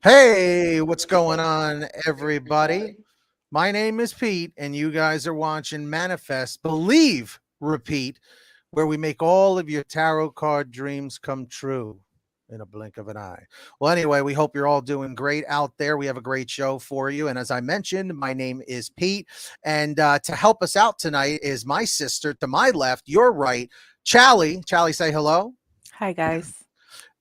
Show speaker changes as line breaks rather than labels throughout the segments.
Hey, what's going on, everybody? My name is Pete, and you guys are watching Manifest, Believe, Repeat, where we make all of your tarot card dreams come true in a blink of an eye. Well, anyway, we hope you're all doing great out there. We have a great show for you. And as I mentioned, my name is Pete. And to help us out tonight is my sister to my left, your right, Chally. Chally, say hello.
Hi, guys.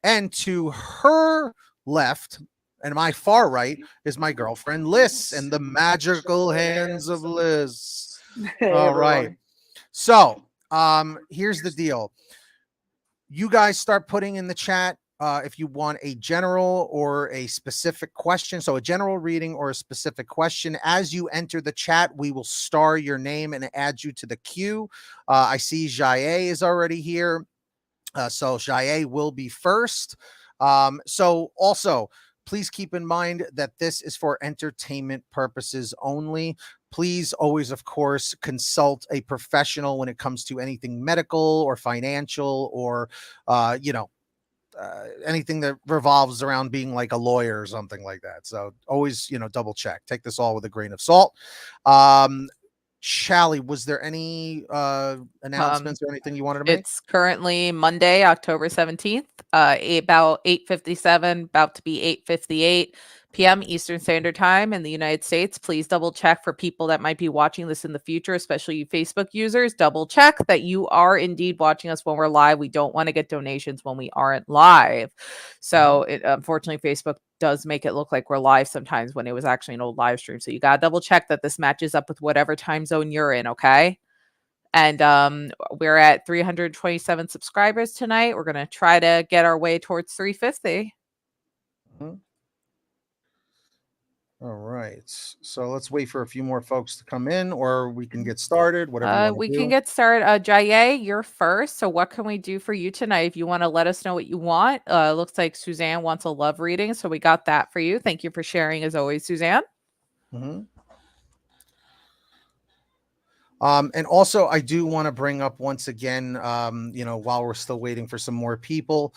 And to her left and my far right is my girlfriend Liz and the magical hands of Liz.
Hey
All right.
everyone.
So, here's the deal. You guys start putting in the chat if you want a general or a specific question. So, a general reading or a specific question. As you enter the chat, we will star your name and add you to the queue. I see Jaye is already here. So Jaye will be first. So also, please keep in mind that this is for entertainment purposes only. Please always, of course, consult a professional when it comes to anything medical or financial or, anything that revolves around being like a lawyer or something like that. So always, double check. Take this all with a grain of salt. Um, Chally, was there any
Um,
announcements or anything you wanted to make?
it's currently Monday, October 17th, about 8:57, about to be 8:58 p.m. Eastern Standard Time in the United States. Please double check for people that might be watching this in the future, especially you Facebook users. Double check that you are indeed watching us when we're live. We don't want to get donations when we aren't live. So, unfortunately, Facebook does make it look like we're live sometimes when it was actually an old live stream. So, you got to double check that this matches up with whatever time zone you're in, okay? And we're at 327 subscribers tonight. We're going to try to get our way towards 350.
Mhm. All right. So let's wait for a few more folks to come in, or we can get started, whatever you want to
We can
do.
get started. Jaye, you're first. So what can we do for you tonight? If you want to let us know what you want. Looks like Suzanne wants a love reading. So we got that for you. Thank you for sharing as always, Suzanne.
Mhm. And also, I do want to bring up once again, while we're still waiting for some more people,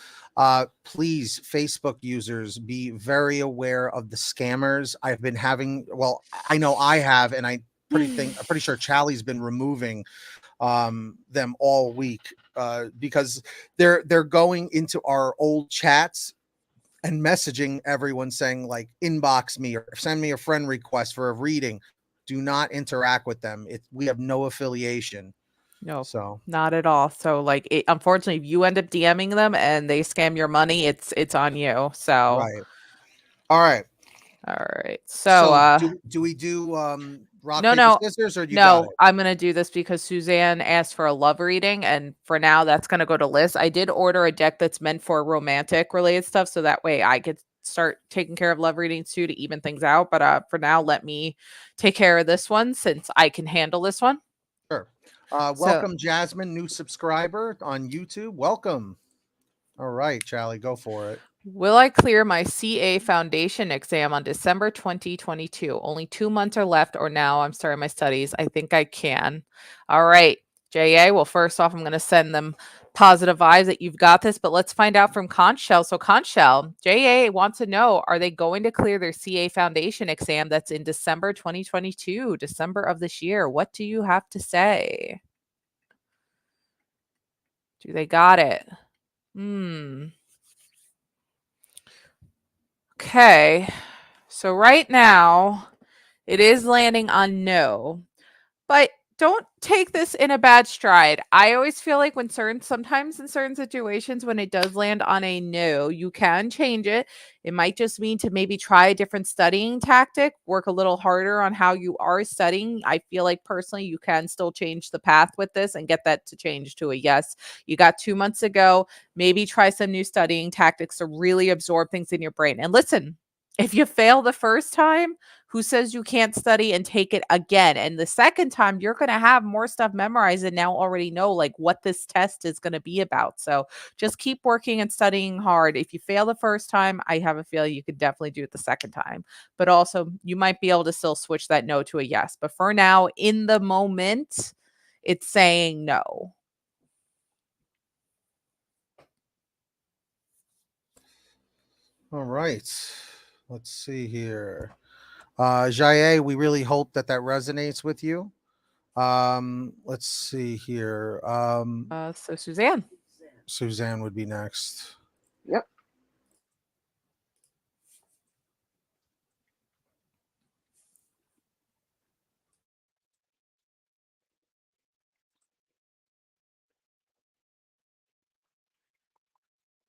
please, Facebook users, be very aware of the scammers. I've been having, well, I know I have, and I'm pretty sure Chally's been removing them all week because they're going into our old chats and messaging everyone saying like inbox me or send me a friend request for a reading. Do not interact with them. We have no affiliation.
No,
So
not at all. So like unfortunately, if you end up DMing them and they scam your money, it's on you. So
right. All right.
all right. So
So do we do rock
no,
paper
no,
scissors or you got
no.
it?
I'm gonna do this because Suzanne asked for a love reading, and for now, that's gonna go to Liz. I did order a deck that's meant for romantic related stuff, so that way I could start taking care of love readings too to even things out. But for now, let me take care of this one since I can handle this one.
Sure.
So
Welcome, Jasmine, new subscriber on YouTube. Welcome. All right, Charlie, go for it.
will I clear my CA foundation exam on December 2022? Only 2 months are left, or now I'm starting my studies. I think I can. All right, JA. Well, first off, I'm going to send them positive vibes that you've got this, but let's find out from Conchell. So, Conchell, JA wants to know, are they going to clear their CA foundation exam that's in December 2022, December of this year? What do you have to say? Do they got it? Hmm. Okay. So right now, it is landing on no, but don't take this in a bad stride. I always feel like sometimes in certain situations, when it does land on a no, you can change it. It might just mean to maybe try a different studying tactic, work a little harder on how you are studying. I feel like personally, you can still change the path with this and get that to change to a yes. You got 2 months ago. Maybe try some new studying tactics to really absorb things in your brain. And listen, if you fail the first time, who says you can't study and take it again? And the second time, you're going to have more stuff memorized and now already know like what this test is going to be about. So just keep working and studying hard. If you fail the first time, I have a feeling you could definitely do it the second time. But also, you might be able to still switch that no to a yes. But for now, in the moment, it's saying no.
All right. Let's see here. Jaye, we really hope that that resonates with you. Let's see here.
So Suzanne.
Suzanne would be next.
Yep.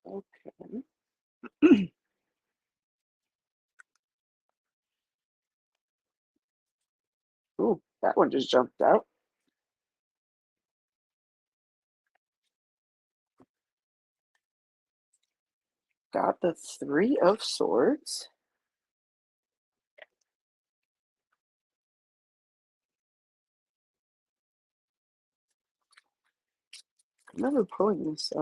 Okay. Ooh, that one just jumped out. Got the Three of Swords. I remember pulling this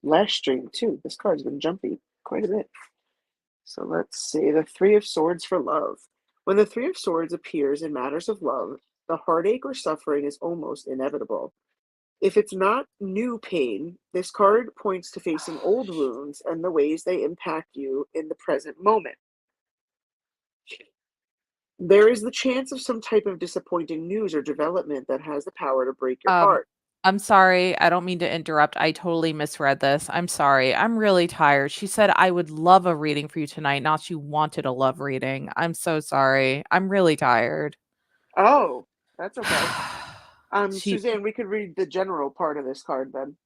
last stream too. This card's been jumpy quite a bit. So let's see. The Three of Swords for love. When the Three of Swords appears in matters of love, the heartache or suffering is almost inevitable. If it's not new pain, this card points to facing old wounds and the ways they impact you in the present moment. There is the chance of some type of disappointing news or development that has the power to break your
Um,
heart.
I'm sorry. I don't mean to interrupt. I totally misread this. I'm sorry. I'm really tired. She said I would love a reading for you tonight, not she wanted a love reading. I'm so sorry. I'm really tired.
Oh, that's okay.
She
Suzanne, we could read the general part of this card then.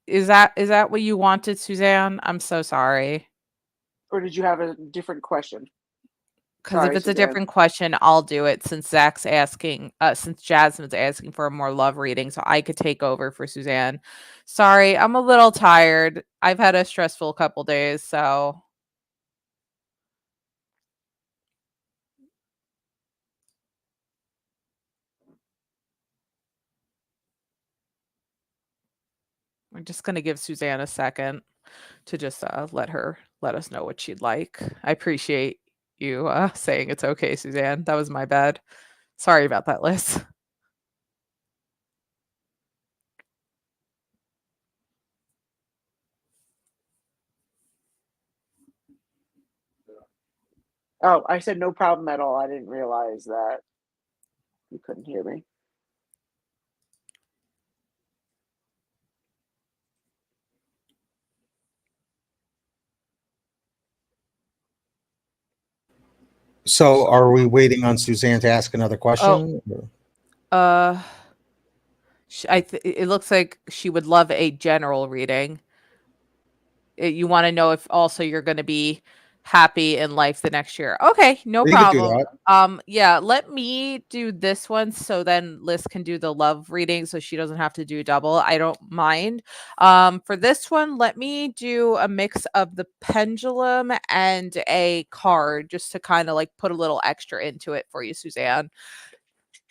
is that what you wanted, Suzanne? I'm so sorry.
Or did you have a different question?
Because if
Sorry,
it's a
Suzanne.
different question, I'll do it since since Jasmine's asking for a more love reading, so I could take over for Suzanne. Sorry, I'm a little tired. I've had a stressful couple days, so I'm just gonna give Suzanne a second to just let us know what she'd like. I appreciate you saying it's okay, Suzanne. That was my bad. Sorry about that, Liz.
Oh, I said no problem at all. I didn't realize that you couldn't hear me.
So, are we waiting on Suzanne to ask another
Oh,
question?
uh, it looks like she would love a general reading. You want to know if also you're going to be happy in life the next year. Okay, no
You could do
problem.
that.
Yeah, let me do this one so then Liz can do the love reading so she doesn't have to do double. I don't mind. For this one, let me do a mix of the pendulum and a card just to kind of like put a little extra into it for you, Suzanne.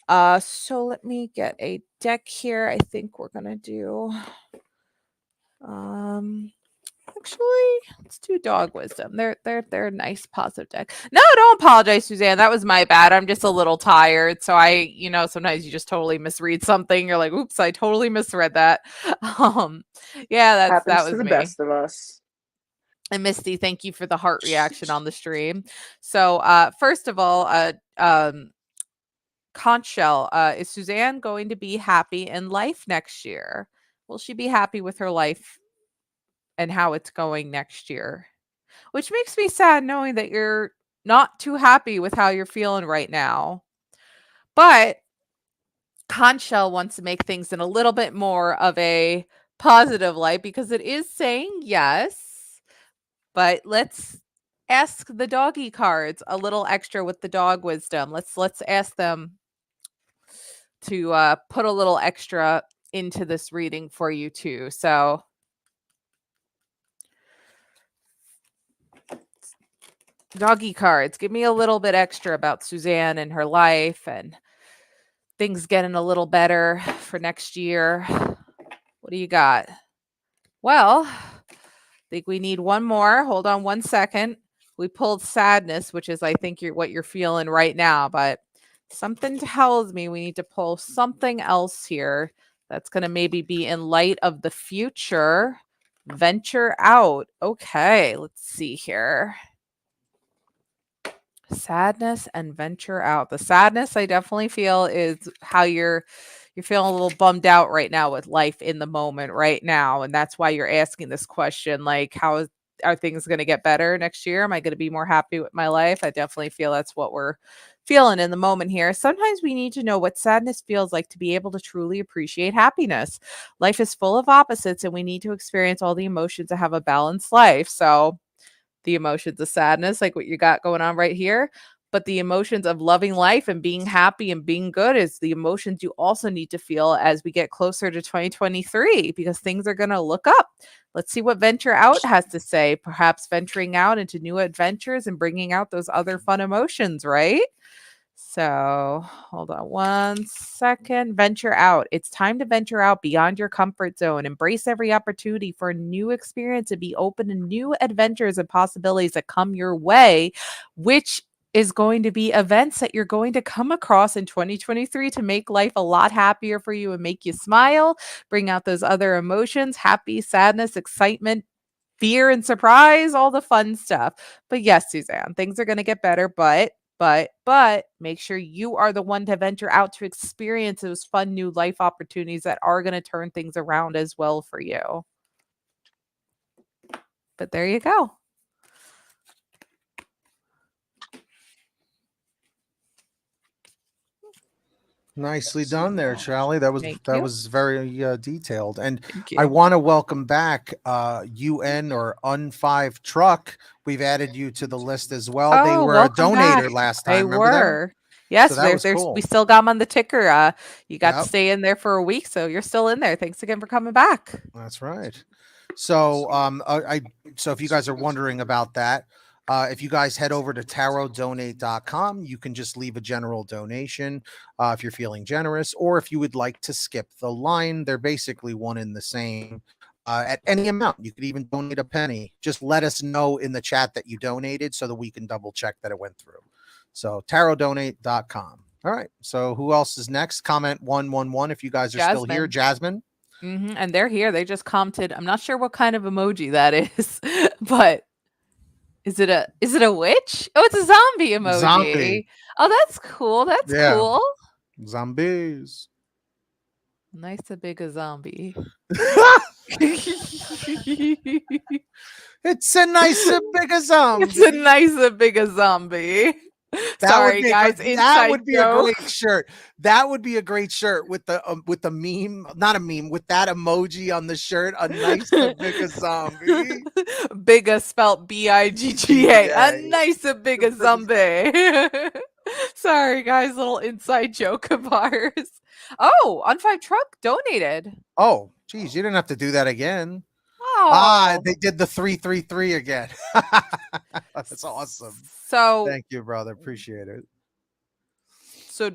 So let me get a deck here. I think we're gonna do actually, let's do dog wisdom. They're a nice positive deck. No, don't apologize, Suzanne. That was my bad. I'm just a little tired. So sometimes you just totally misread something. You're like, oops, I totally misread that. Um, yeah, that
Happens to
was
the
me.
best of us.
And Misty, thank you for the heart reaction on the stream. So first of all, conch shell, is Suzanne going to be happy in life next year? Will she be happy with her life and how it's going next year? Which makes me sad knowing that you're not too happy with how you're feeling right now. But Conchell wants to make things in a little bit more of a positive light because it is saying yes. But let's ask the doggy cards a little extra with the dog wisdom. Let's ask them to put a little extra into this reading for you too. So doggy cards, give me a little bit extra about Suzanne and her life and things getting a little better for next year. What do you got? Well, I think we need one more. Hold on one second. We pulled sadness, which is I think what you're feeling right now, but something tells me we need to pull something else here that's going to maybe be in light of the future. Venture out. Okay, let's see here. Sadness and venture out. The sadness I definitely feel is how you're feeling a little bummed out right now with life in the moment right now, and that's why you're asking this question, like are things going to get better next year? Am I going to be more happy with my life? I definitely feel that's what we're feeling in the moment here. Sometimes we need to know what sadness feels like to be able to truly appreciate happiness. Life is full of opposites, and we need to experience all the emotions to have a balanced life. So the emotions of sadness, like what you got going on right here. But the emotions of loving life and being happy and being good is the emotions you also need to feel as we get closer to 2023 because things are going to look up. Let's see what Venture Out has to say. Perhaps venturing out into new adventures and bringing out those other fun emotions, right? So hold on one second. Venture out. It's time to venture out beyond your comfort zone. Embrace every opportunity for a new experience and be open to new adventures and possibilities that come your way, which is going to be events that you're going to come across in 2023 to make life a lot happier for you and make you smile, bring out those other emotions, happy, sadness, excitement, fear and surprise, all the fun stuff. But yes, Suzanne, things are going to get better, but make sure you are the one to venture out to experience those fun new life opportunities that are going to turn things around as well for you. But there you go.
Nicely done there, Charlie. That
Thank
that
you.
was very detailed. And
Thank
I
you.
want to welcome back UN or Un5 Truck. We've added you to the list as well. They
Oh,
were a
welcome back.
donator last
They
time. Remember them?
were.
So
Yes,
that was
there's we
cool.
still got them on the ticker. You got to
Yep,
stay in there for a week, so you're still in there. Thanks again for coming back.
that's right. So so if you guys are wondering about that, if you guys head over to tarotdonate.com, you can just leave a general donation if you're feeling generous, or if you would like to skip the line, they're basically one in the same. At any amount, you could even donate a penny. Just let us know in the chat that you donated so that we can double check that it went through. So tarotdonate.com. All right. So who else is next? Comment 111 if you guys are still here.
Jasmine.
Jasmine.
And they're here. They just commented. I'm not sure what kind of emoji that is, but is it a witch? Oh, it's a zombie emoji.
Zombie.
Oh, that's cool. That's
Yeah.
cool.
Zombies.
Nice a big a zombie.
It's a nice big a
It's a
zombie.
nice a big a zombie.
That would
Sorry,
be
guys.
that
Inside
would be a
joke.
great shirt. That would be a great shirt with the meme, not a meme, with that emoji on the shirt. A nice big a zombie.
Bigga spelt Bigga. A
GBA.
nice a big a zombie. Sorry, guys. Little inside joke of ours. Oh, on five truck donated.
Oh, geez, you didn't have to do that again.
Oh,
They did the 333 again. That's awesome.
so
Thank you, brother. Appreciate it.
so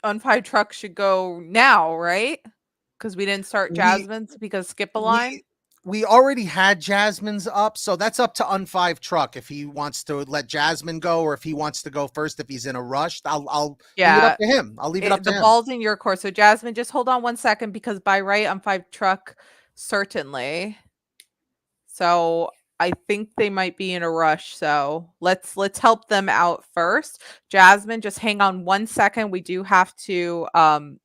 on five truck should go now, right? Because we didn't start
We
Jasmine's because skip a line.
we already had Jasmine's up, so that's up to Un5 Truck if he wants to let Jasmine go or if he wants to go first. If he's in a rush, I'll leave it up
Yeah,
to him. I'll leave it up to
the
him.
ball's in your court. So Jasmine, just hold on one second because by right on five truck, certainly. So I think they might be in a rush. So let's help them out first. Jasmine, just hang on one second. We do have to on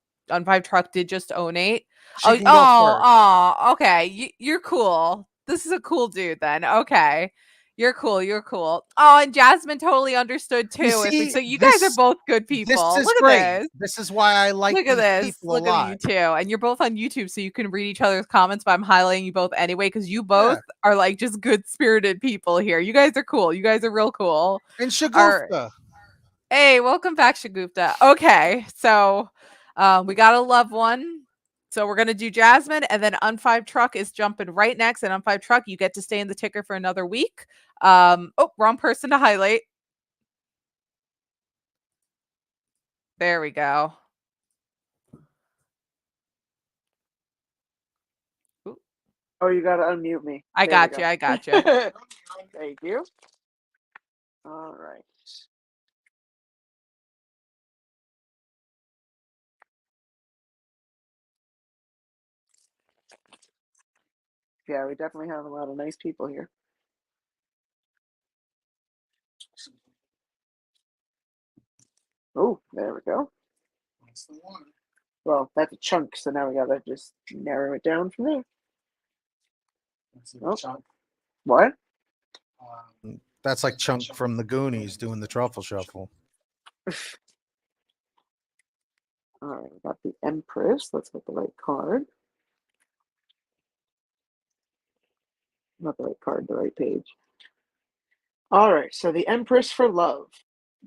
five truck did just donate.
She can go first.
Okay. You're cool. This is a cool dude then. Okay. You're cool. You're cool. Oh, and Jasmine totally understood
You
too.
see,
So you guys are both good
this
people.
is
Look at
great.
this.
This is why I like
Look at
these
this.
people a
Look at you
lot.
two. And you're both on YouTube, so you can read each other's comments, but I'm highlighting you both anyway, because you both
Yeah.
are like just good spirited people here. You guys are cool. You guys are real cool.
And
All right.
Shagufta.
Hey, welcome back, Shagupta. Okay, so we got a loved one. So we're gonna do Jasmine, and then Un5 Truck is jumping right next. And Un5 Truck, you get to stay in the ticker for another week. Oh, wrong person to highlight. There we go. Ooh,
Oh, you gotta unmute me.
I
There we
got you. I got you.
go. Thank you. All right. Yeah, we definitely have a lot of nice people here. Oh, there we go.
That's the one.
Well, that's a chunk, so now we gotta just narrow it down from there.
That's
Oh.
Chunk.
What?
That's like Chunk from the Goonies doing the truffle shuffle.
All right, we got the Empress. Let's get the right card. Not the right card, the right page. All right, so the Empress for love.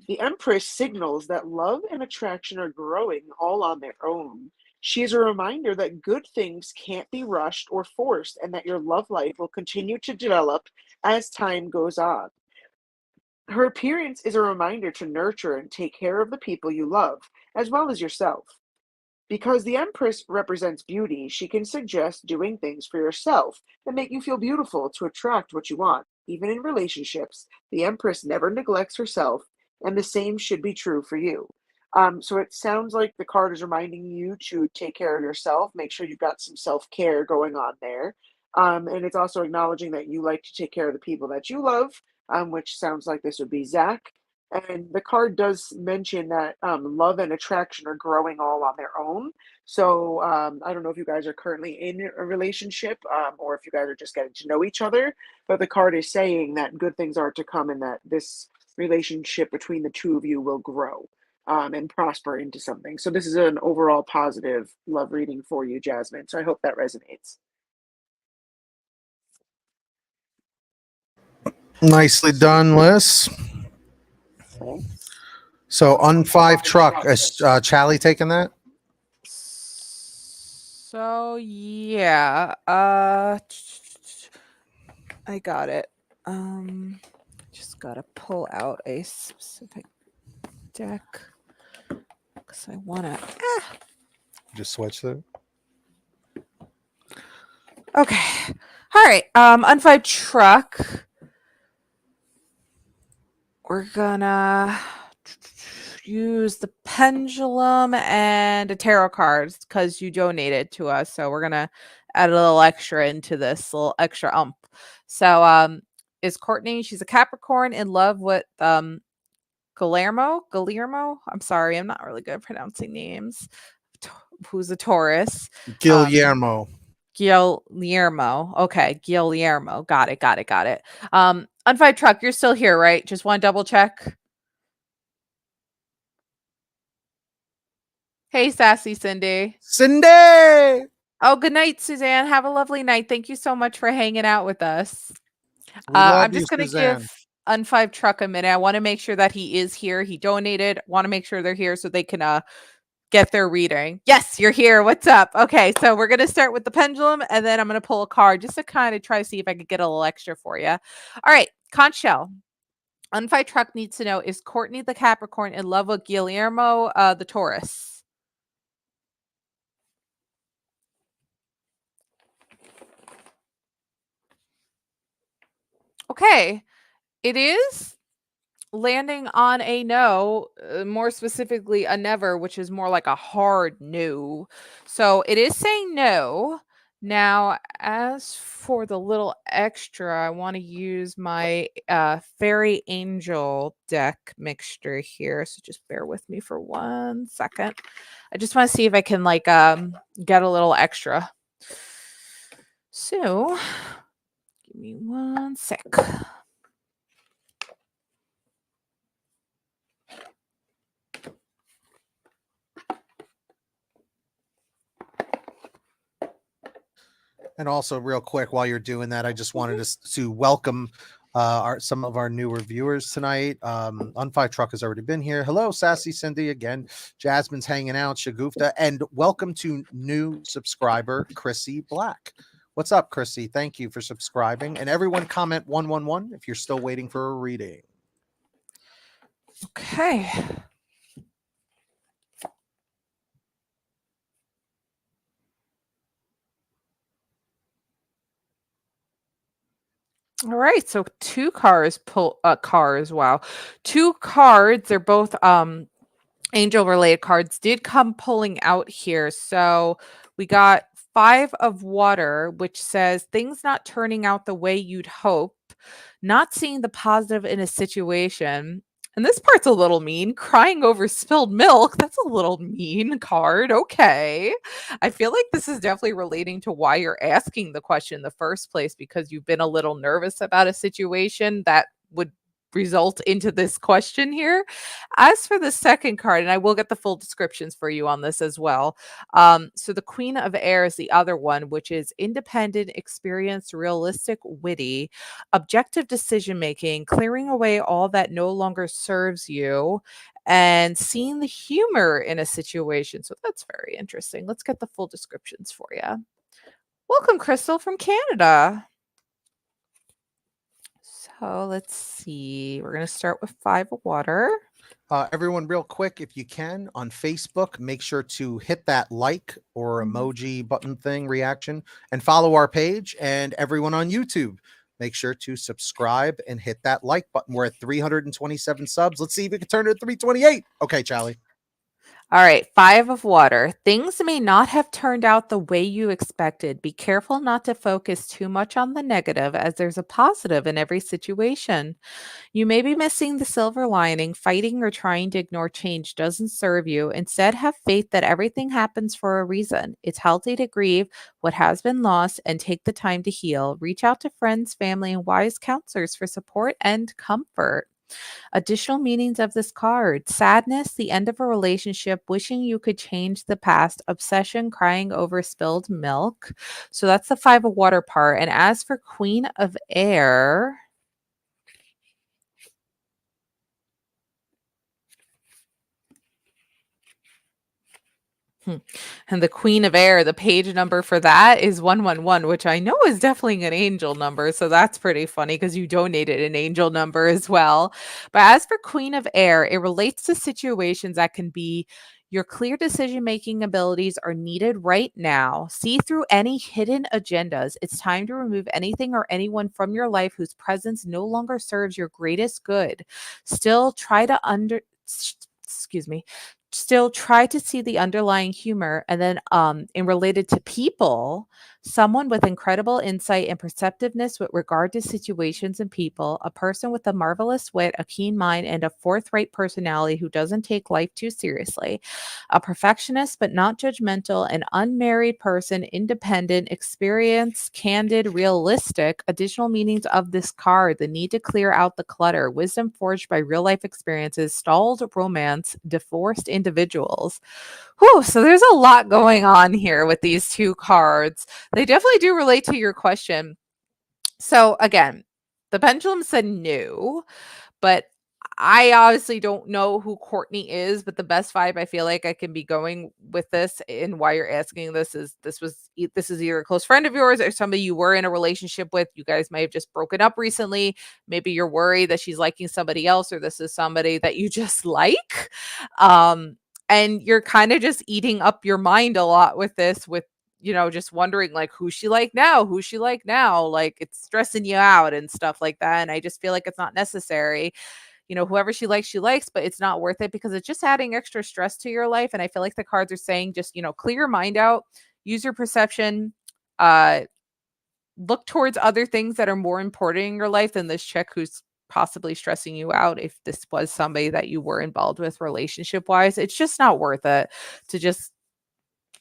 The Empress signals that love and attraction are growing all on their own. She is a reminder that good things can't be rushed or forced, and that your love life will continue to develop as time goes on. Her appearance is a reminder to nurture and take care of the people you love, as well as yourself. Because the Empress represents beauty, she can suggest doing things for yourself that make you feel beautiful to attract what you want. Even in relationships, the Empress never neglects herself, and the same should be true for you. So it sounds like the card is reminding you to take care of yourself, make sure you've got some self care going on there. And it's also acknowledging that you like to take care of the people that you love, which sounds like this would be Zach. And the card does mention that love and attraction are growing all on their own. So I don't know if you guys are currently in a relationship or if you guys are just getting to know each other, but the card is saying that good things are to come and that this relationship between the two of you will grow and prosper into something. So this is an overall positive love reading for you, Jasmine. So I hope that resonates.
Nicely done, Liz.
Thanks.
So Un5 Truck, is Charlie taking that?
So yeah, I got it. Just gotta pull out a specific deck because I wanna.
Just switch it.
Okay, all right. Un5 Truck. We're gonna use the pendulum and a tarot cards because you donated to us. So we're gonna add a little extra into this, little extra ump. So is Courtney, she's a Capricorn in love with Guillermo. I'm sorry, I'm not really good at pronouncing names. Who's a Taurus.
Guillermo.
Guillermo. Okay, Guillermo. Got it. Un5 Truck, you're still here, right? Just want to double check. Hey, Sassy Cindy.
Cindy!
Oh, good night, Suzanne. Have a lovely night. Thank you so much for hanging out with us.
We love
I'm
you,
just going to
Suzanne.
give Un5 Truck a minute. I want to make sure that he is here. He donated. Want to make sure they're here so they can get their reading. Yes, you're here. What's up? Okay, so we're going to start with the pendulum, and then I'm going to pull a card just to kind of try to see if I could get a little extra for you. All right, conch shell. Un5 Truck needs to know, is Courtney the Capricorn in love with Guillermo the Taurus? Okay, it is landing on a no, more specifically a never, which is more like a hard no. So it is saying no. Now, as for the little extra, I want to use my fairy angel deck mixture here. So just bear with me for 1 second. I just want to see if I can get a little extra. So give me 1 sec.
And also, real quick, while you're doing that, I just wanted to welcome some of our newer viewers tonight. Un5 Truck has already been here. Hello, Sassy Cindy again. Jasmine's hanging out, Shagufta, and welcome to new subscriber Chrissy Black. What's up, Chrissy? Thank you for subscribing. And everyone comment 111 if you're still waiting for a reading.
Okay. All right, so two cars wow. Two cards, they're both angel related cards did come pulling out here. So we got 5 of water, which says things not turning out the way you'd hope, not seeing the positive in a situation, And this part's a little mean. Crying over spilled milk. That's a little mean card. Okay. I feel like this is definitely relating to why you're asking the question in the first place, because you've been a little nervous about a situation that would result into this question here. As for the second card, and I will get the full descriptions for you on this as well. So the Queen of Air is the other one, which is independent, experienced, realistic, witty, objective decision making, clearing away all that no longer serves you, and seeing the humor in a situation. So that's very interesting. Let's get the full descriptions for you. Welcome, Crystal from Canada. So let's see. We're going to start with 5 of water.
Everyone, real quick, if you can, on Facebook, make sure to hit that like or emoji button thing reaction and follow our page. And everyone on YouTube, make sure to subscribe and hit that like button. We're at 327 subs. Let's see if we can turn it to 328. Okay, Charlie.
All right, 5 of water. Things may not have turned out the way you expected. Be careful not to focus too much on the negative, as there's a positive in every situation. You may be missing the silver lining. Fighting or trying to ignore change doesn't serve you. Instead, have faith that everything happens for a reason. It's healthy to grieve what has been lost and take the time to heal. Reach out to friends, family, and wise counselors for support and comfort. Additional meanings of this card: sadness, the end of a relationship, wishing you could change the past, obsession, crying over spilled milk. So that's the 5 of water part. And as for Queen of Air, and the Queen of Air, the page number for that is 111, which I know is definitely an angel number. So that's pretty funny because you donated an angel number as well. But as for Queen of Air, it relates to situations that can be your clear decision making abilities are needed right now. See through any hidden agendas. It's time to remove anything or anyone from your life whose presence no longer serves your greatest good. Still try to excuse me, still try to see the underlying humor. And then in related to people, someone with incredible insight and perceptiveness with regard to situations and people, a person with a marvelous wit, a keen mind, and a forthright personality who doesn't take life too seriously, a perfectionist but not judgmental, an unmarried person, independent, experienced, candid, realistic. Additional meanings of this card: the need to clear out the clutter, wisdom forged by real life experiences, stalled romance, divorced individuals. Whew, so there's a lot going on here with these 2 cards. They definitely do relate to your question. So again, the pendulum said no, but I obviously don't know who Courtney is, but the best vibe I feel like I can be going with this and why you're asking this is this is either a close friend of yours or somebody you were in a relationship with. You guys may have just broken up recently. Maybe you're worried that she's liking somebody else, or this is somebody that you just like. And you're kind of just eating up your mind a lot with this, with just wondering like who's she like now? Who's she like now? Like it's stressing you out and stuff like that. And I just feel like it's not necessary. Whoever she likes, but it's not worth it because it's just adding extra stress to your life. And I feel like the cards are saying just, clear your mind out, use your perception, uh, look towards other things that are more important in your life than this chick who's possibly stressing you out. If this was somebody that you were involved with relationship wise, it's just not worth it to just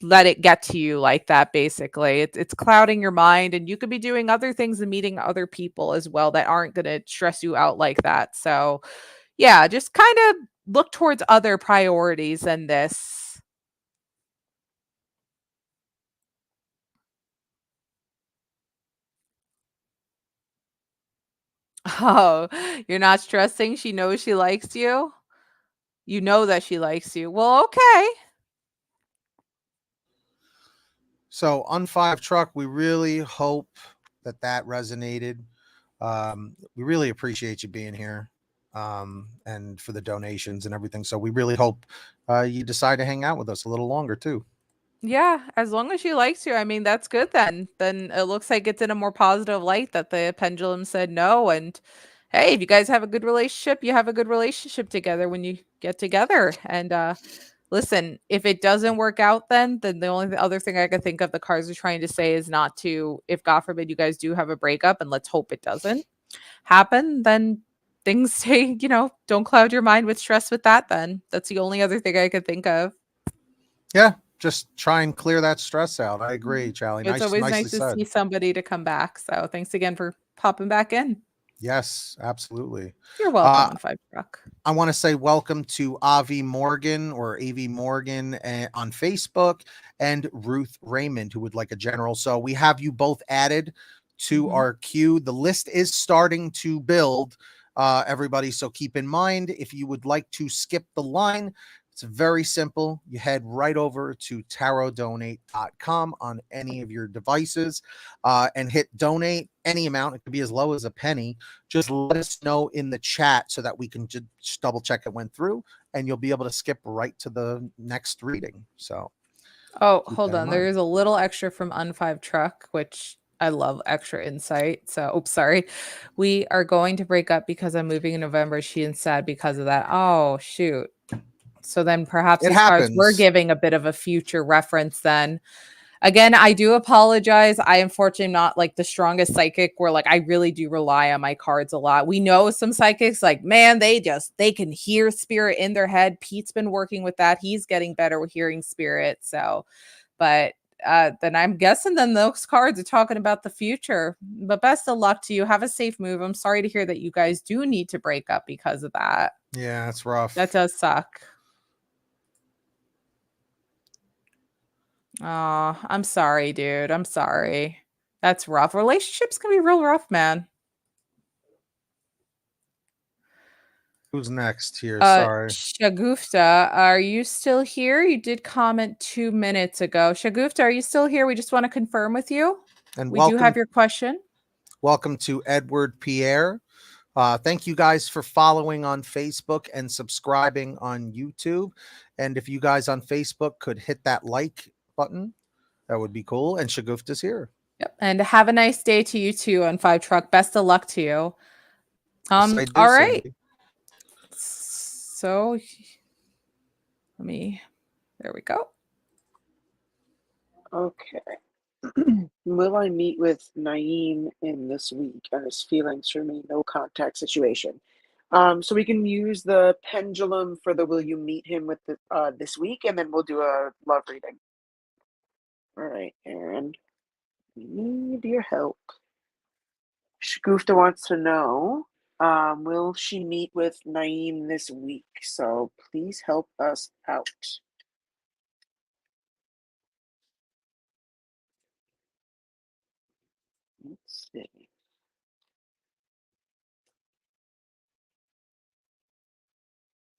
let it get to you like that. Basically, it's clouding your mind, and you could be doing other things and meeting other people as well that aren't going to stress you out like that. So yeah, just kind of look towards other priorities than this. Oh, you're not stressing? She knows she likes you? You know that she likes you. Well, okay.
So on 5 truck, we really hope that resonated. We really appreciate you being here, and for the donations and everything. So we really hope you decide to hang out with us a little longer too.
Yeah, as long as she likes you, I mean, that's good then. Then it looks like it's in a more positive light that the pendulum said no. And hey, if you guys have a good relationship, you have a good relationship together when you get together. And listen, if it doesn't work out, then the only other thing I could think of the cards are trying to say is not to, if God forbid you guys do have a breakup, and let's hope it doesn't happen, then things stay, don't cloud your mind with stress with that then. That's the only other thing I could think of.
Yeah, just try and clear that stress out. I agree,
Mhm.
Charlie.
It's always
Nicely
nice to
said.
see somebody to come back. So thanks again for popping back in.
Yes, absolutely.
You're welcome
Uh,
on Five Truck.
I want to say welcome to Avi Morgan or AV Morgan on Facebook and Ruth Raymond, who would like a general. So we have you both added to
Mhm.
our queue. The list is starting to build, everybody. So keep in mind, if you would like to skip the line, it's very simple. You head right over to tarotdonate.com on any of your devices and hit donate any amount. It could be as low as a penny. Just let us know in the chat so that we can just double check it went through, and you'll be able to skip right to the next reading. So
Oh,
keep
hold
that in
on. There
mind.
is a little extra from Un5 Truck, which I love extra insight. So, oops, sorry. We are going to break up because I'm moving in November. She is sad because of that. Oh, shoot. So then perhaps
It
these cards were
happens.
giving a bit of a future reference then. Again, I do apologize. I unfortunately am not like the strongest psychic where like I really do rely on my cards a lot. We know some psychics like, man, they can hear spirit in their head. Pete's been working with that. He's getting better with hearing spirit. So, but then I'm guessing then those cards are talking about the future. But best of luck to you. Have a safe move. I'm sorry to hear that you guys do need to break up because of that.
Yeah, it's
That
rough.
does suck. Oh, I'm sorry, dude. I'm sorry. That's rough. Relationships can be real rough, man.
Who's next here? Sorry.
Shagufta, are you still here? You did comment 2 minutes ago. Shagufta, are you still here? We just want to confirm with you.
And
We do have your question.
welcome to Edward Pierre. Thank you guys for following on Facebook and subscribing on YouTube. And if you guys on Facebook could hit that like button, that would be cool. And Shagufta's here.
Yep. And have a nice day to you too on Five Truck. Best of luck to you.
Yes, I do,
All right.
Cindy.
So there we go.
Okay. Will I meet with Naeem in this week and his feelings for me? No contact situation. So we can use the pendulum for the will you meet him with this week, and then we'll do a love reading. All right, Aaron, we need your help. Shagufta wants to know, will she meet with Naeem this week? So please help us out. Let's see.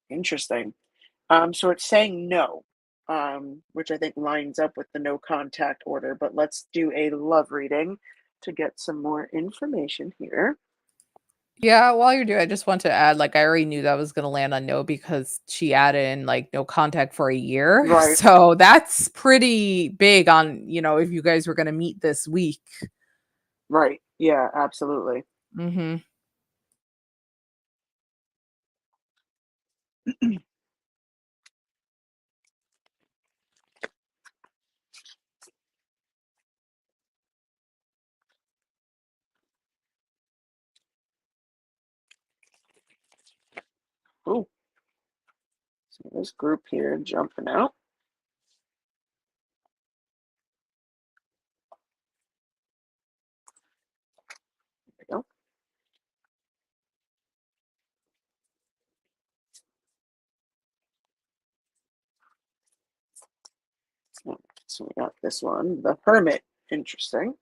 Interesting. So it's saying no, which I think lines up with the no contact order, but let's do a love reading to get some more information here.
Yeah, while you're doing I just want to add, like, I already knew that was gonna land on no because she added in, like, no contact for a year.
Right,
So that's pretty big on, if you guys were gonna meet this week.
right. Yeah, absolutely.
Mhm.
Oh, so this group here jumping out. There we go. So we got this one, the Hermit. Interesting.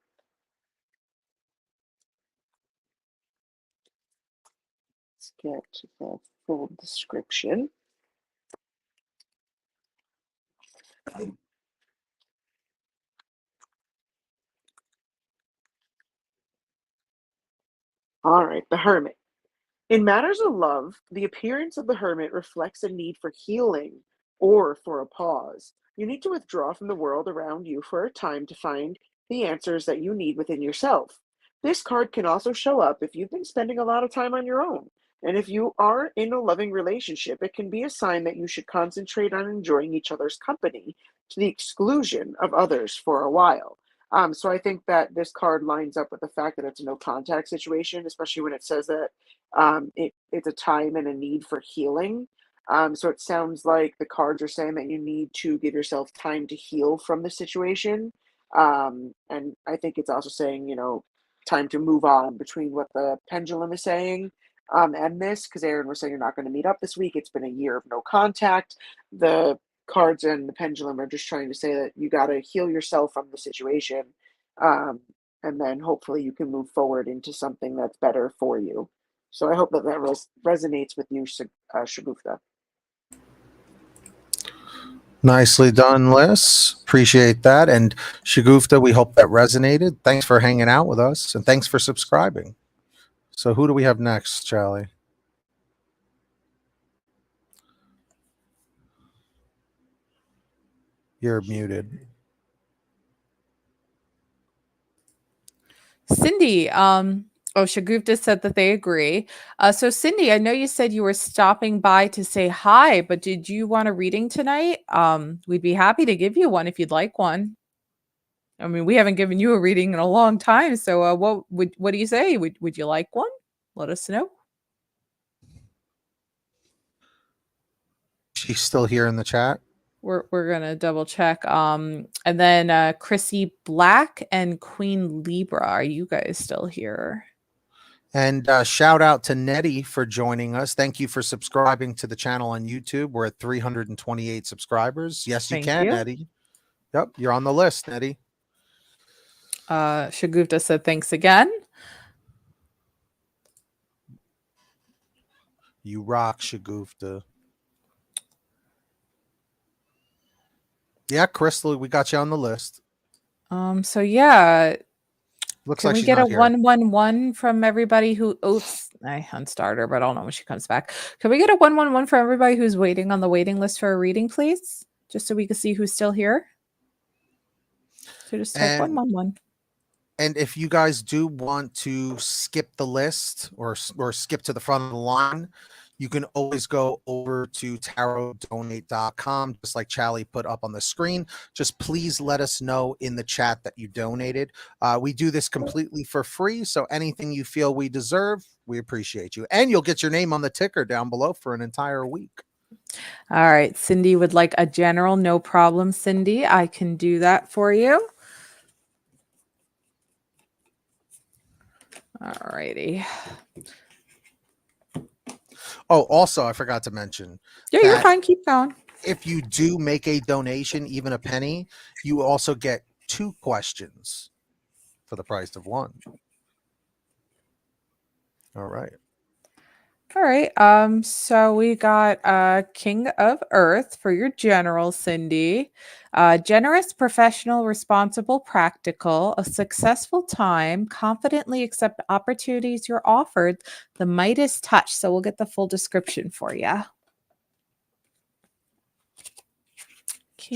Let's get the full description. All right, the Hermit. In matters of love, the appearance of the hermit reflects a need for healing or for a pause. You need to withdraw from the world around you for a time to find the answers that you need within yourself. This card can also show up if you've been spending a lot of time on your own. And if you are in a loving relationship, it can be a sign that you should concentrate on enjoying each other's company to the exclusion of others for a while. So I think that this card lines up with the fact that it's a no contact situation, especially when it says that it it's a time and a need for healing. So it sounds like the cards are saying that you need to give yourself time to heal from the situation. And I think it's also saying, time to move on between what the pendulum is saying, and this, because Aaron was saying you're not going to meet up this week. It's been a year of no contact. The cards and the pendulum are just trying to say that you got to heal yourself from the situation. Um, and then hopefully you can move forward into something that's better for you. So I hope that resonates with you, Shagufta.
Nicely done, Liz. Appreciate that. And Shagufta, we hope that resonated. Thanks for hanging out with us and thanks for subscribing. So, who do we have next, Charlie? You're muted.
Cindy, Shagufta said that they agree. So Cindy, I know you said you were stopping by to say hi, but did you want a reading tonight? We'd be happy to give you one if you'd like one. I mean, we haven't given you a reading in a long time, so what do you say? Would you like one? Let us know.
She's still here in the chat.
We're gonna double check. And then Chrissy Black and Queen Libra, are you guys still here?
And shout out to Nettie for joining us. Thank you for subscribing to the channel on YouTube. We're at 328 subscribers. Yes, you
Thank
can,
you.
Nettie. Yep, you're on the list, Nettie.
Shagufta said thanks again.
You rock, Shagufta. Yeah, Crystal, we got you on the list.
So yeah,
Looks
can
like
we
she's
get a
not here.
111 from everybody who oops, I unstarred her, but I don't know when she comes back. Can we get a 111 for everybody who's waiting on the waiting list for a reading, please? Just so we can see who's still here. So just type 111.
And if you guys do want to skip the list or skip to the front of the line, you can always go over to tarotdonate.com, just like Charlie put up on the screen. Just please let us know in the chat that you donated. We do this completely for free, so anything you feel we deserve, we appreciate you. And you'll get your name on the ticker down below for an entire week.
All right, Cindy would like a general. No problem, Cindy. I can do that for you. All righty.
Oh, also, I forgot to mention.
Yeah, you're fine. Keep going.
If you do make a donation, even a penny, you also get 2 questions for the price of 1. All right.
All right. So we got King of Earth for your general, Cindy. Generous, professional, responsible, practical, a successful time, confidently accept opportunities you're offered, the Midas touch. So we'll get the full description for you.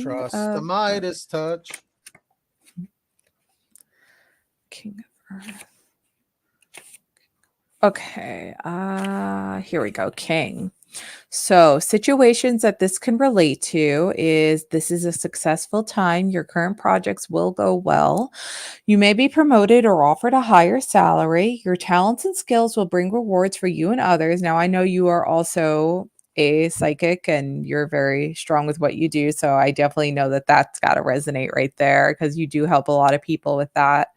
Trust the Midas touch.
King of Earth. Okay, here we go, King. So situations that this can relate to is this is a successful time. Your current projects will go well. You may be promoted or offered a higher salary. Your talents and skills will bring rewards for you and others. Now, I know you are also a psychic and you're very strong with what you do. So I definitely know that that's got to resonate right there because you do help a lot of people with that.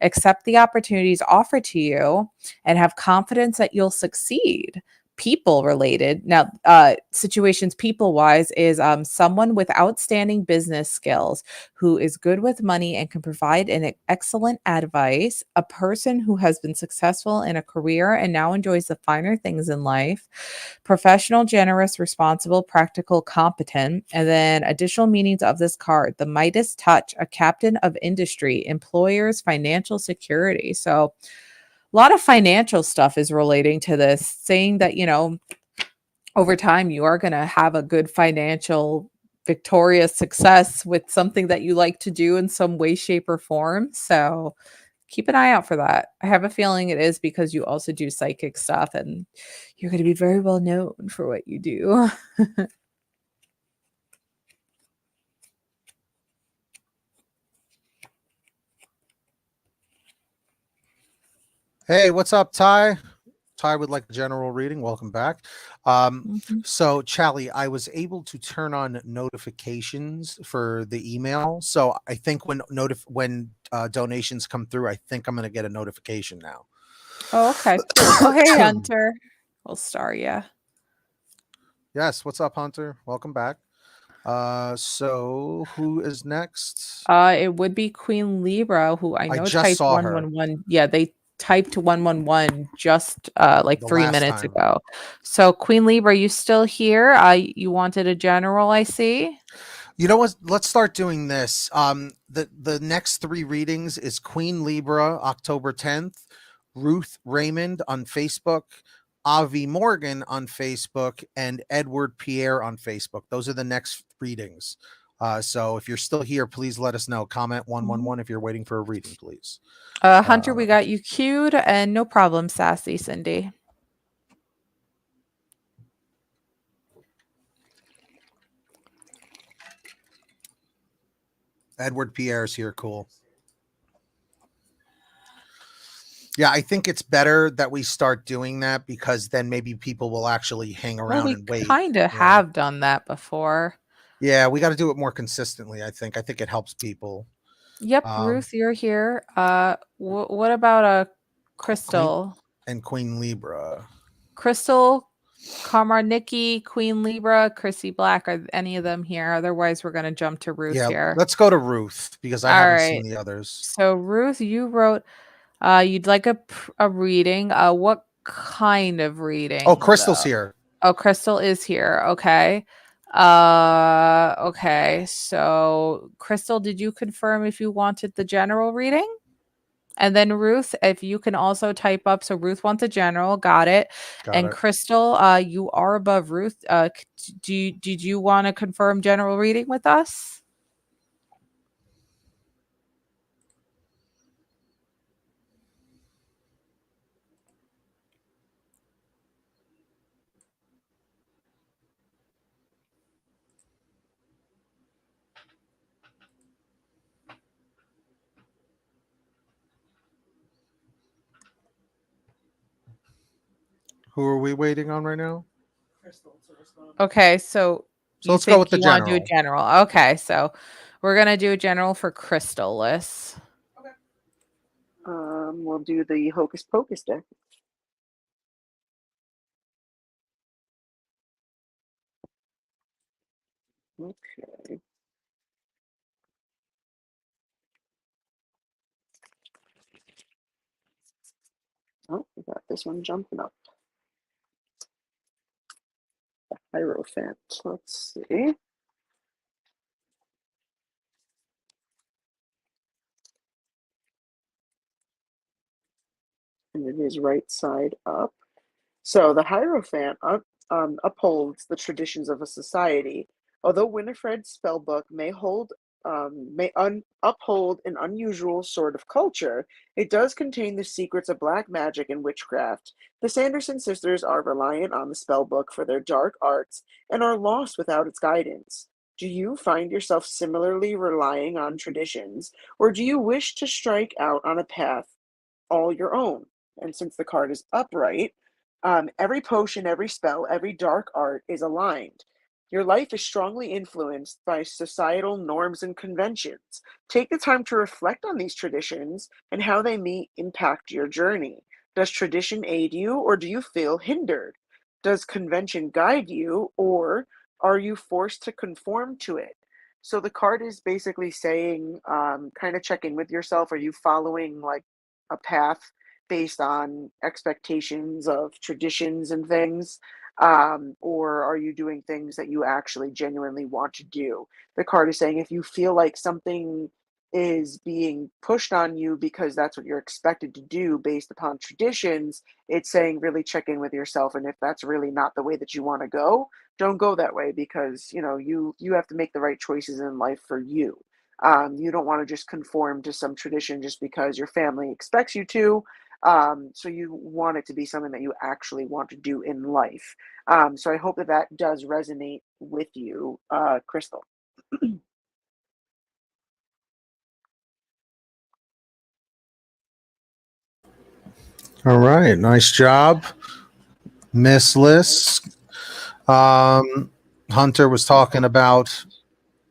Accept the opportunities offered to you and have confidence that you'll succeed. People related now, situations people wise is someone with outstanding business skills who is good with money and can provide an excellent advice, a person who has been successful in a career and now enjoys the finer things in life, professional, generous, responsible, practical, competent. And then additional meanings of this card: the Midas touch, a captain of industry, employers, financial security. So a lot of financial stuff is relating to this, saying that, over time you are going to have a good financial victorious success with something that you like to do in some way, shape, or form. So keep an eye out for that. I have a feeling it is because you also do psychic stuff and you're going to be very well known for what you do.
Hey, what's up, Ty? Ty would like a general reading. Welcome back.
Mhm.
So, Charlie, I was able to turn on notifications for the email. So I think when donations come through, I think I'm going to get a notification now.
Oh, okay, cool. Oh, hey, Hunter. We'll star ya.
Yes. What's up, Hunter? Welcome back. So who is next?
It would be Queen Libra, who I
I
know
just
typed
saw her
111. Yeah, they typed 111 just like
the
3
last
minutes
time.
ago. So Queen Libra, you still here? You wanted a general, I see.
You know what? Let's start doing this. The next three readings is Queen Libra, October 10th, Ruth Raymond on Facebook, Avi Morgan on Facebook, and Edward Pierre on Facebook. Those are the next readings. So if you're still here, please let us know. Comment 111 if you're waiting for a reading, please.
Hunter, we got you queued, and no problem, Sassy Cindy.
Edward Pierre's here. Cool. Yeah, I think it's better that we start doing that because then maybe people will actually hang
Well,
around
we
and wait.
kind of
Yeah.
have done that before.
Yeah, we got to do it more consistently. I think. I think it helps people.
Yep,
Um,
Ruth, you're here. What about a Crystal?
and Queen Libra.
Crystal, Nikki, Queen Libra, Chrissy Black. Are any of them here? Otherwise, we're gonna jump to Ruth
Yeah,
here.
let's go to Ruth because I
All
haven't
right.
seen the others.
So Ruth, you wrote you'd like a reading. What kind of reading
Oh, Crystal's
though?
here.
Oh, Crystal is here. Okay. Okay. So Crystal, did you confirm if you wanted the general reading? And then Ruth, if you can also type up. So Ruth wants a general, got it.
Got
And
it.
Crystal, you are above Ruth. Did you want to confirm general reading with us?
Who are we waiting on right now?
Okay, so
So
you
let's go with
think
the
you want to do a
general.
general. Okay, so we're gonna do a general for Crystallis.
We'll do the Hocus Pocus deck. Okay. Oh, we got this one jumping up. The Hierophant. Let's see. And it is right side up. So the Hierophant upholds the traditions of a society. Although Winifred's spellbook may uphold an unusual sort of culture, it does contain the secrets of black magic and witchcraft. The Sanderson sisters are reliant on the spellbook for their dark arts and are lost without its guidance. Do you find yourself similarly relying on traditions, or do you wish to strike out on a path all your own? And since the card is upright, every potion, every spell, every dark art is aligned. Your life is strongly influenced by societal norms and conventions. Take the time to reflect on these traditions and how they may impact your journey. Does tradition aid you, or do you feel hindered? Does convention guide you, or are you forced to conform to it? So the card is basically saying, kind of check in with yourself. Are you following like a path based on expectations of traditions and things? Or are you doing things that you actually genuinely want to do? The card is saying if you feel like something is being pushed on you because that's what you're expected to do based upon traditions, it's saying really check in with yourself. And if that's really not the way that you want to go, don't go that way because you have to make the right choices in life for you. You don't want to just conform to some tradition just because your family expects you to. So you want it to be something that you actually want to do in life. So I hope that that does resonate with you, Crystal.
All right. Nice job, Miss Liz. Hunter was talking about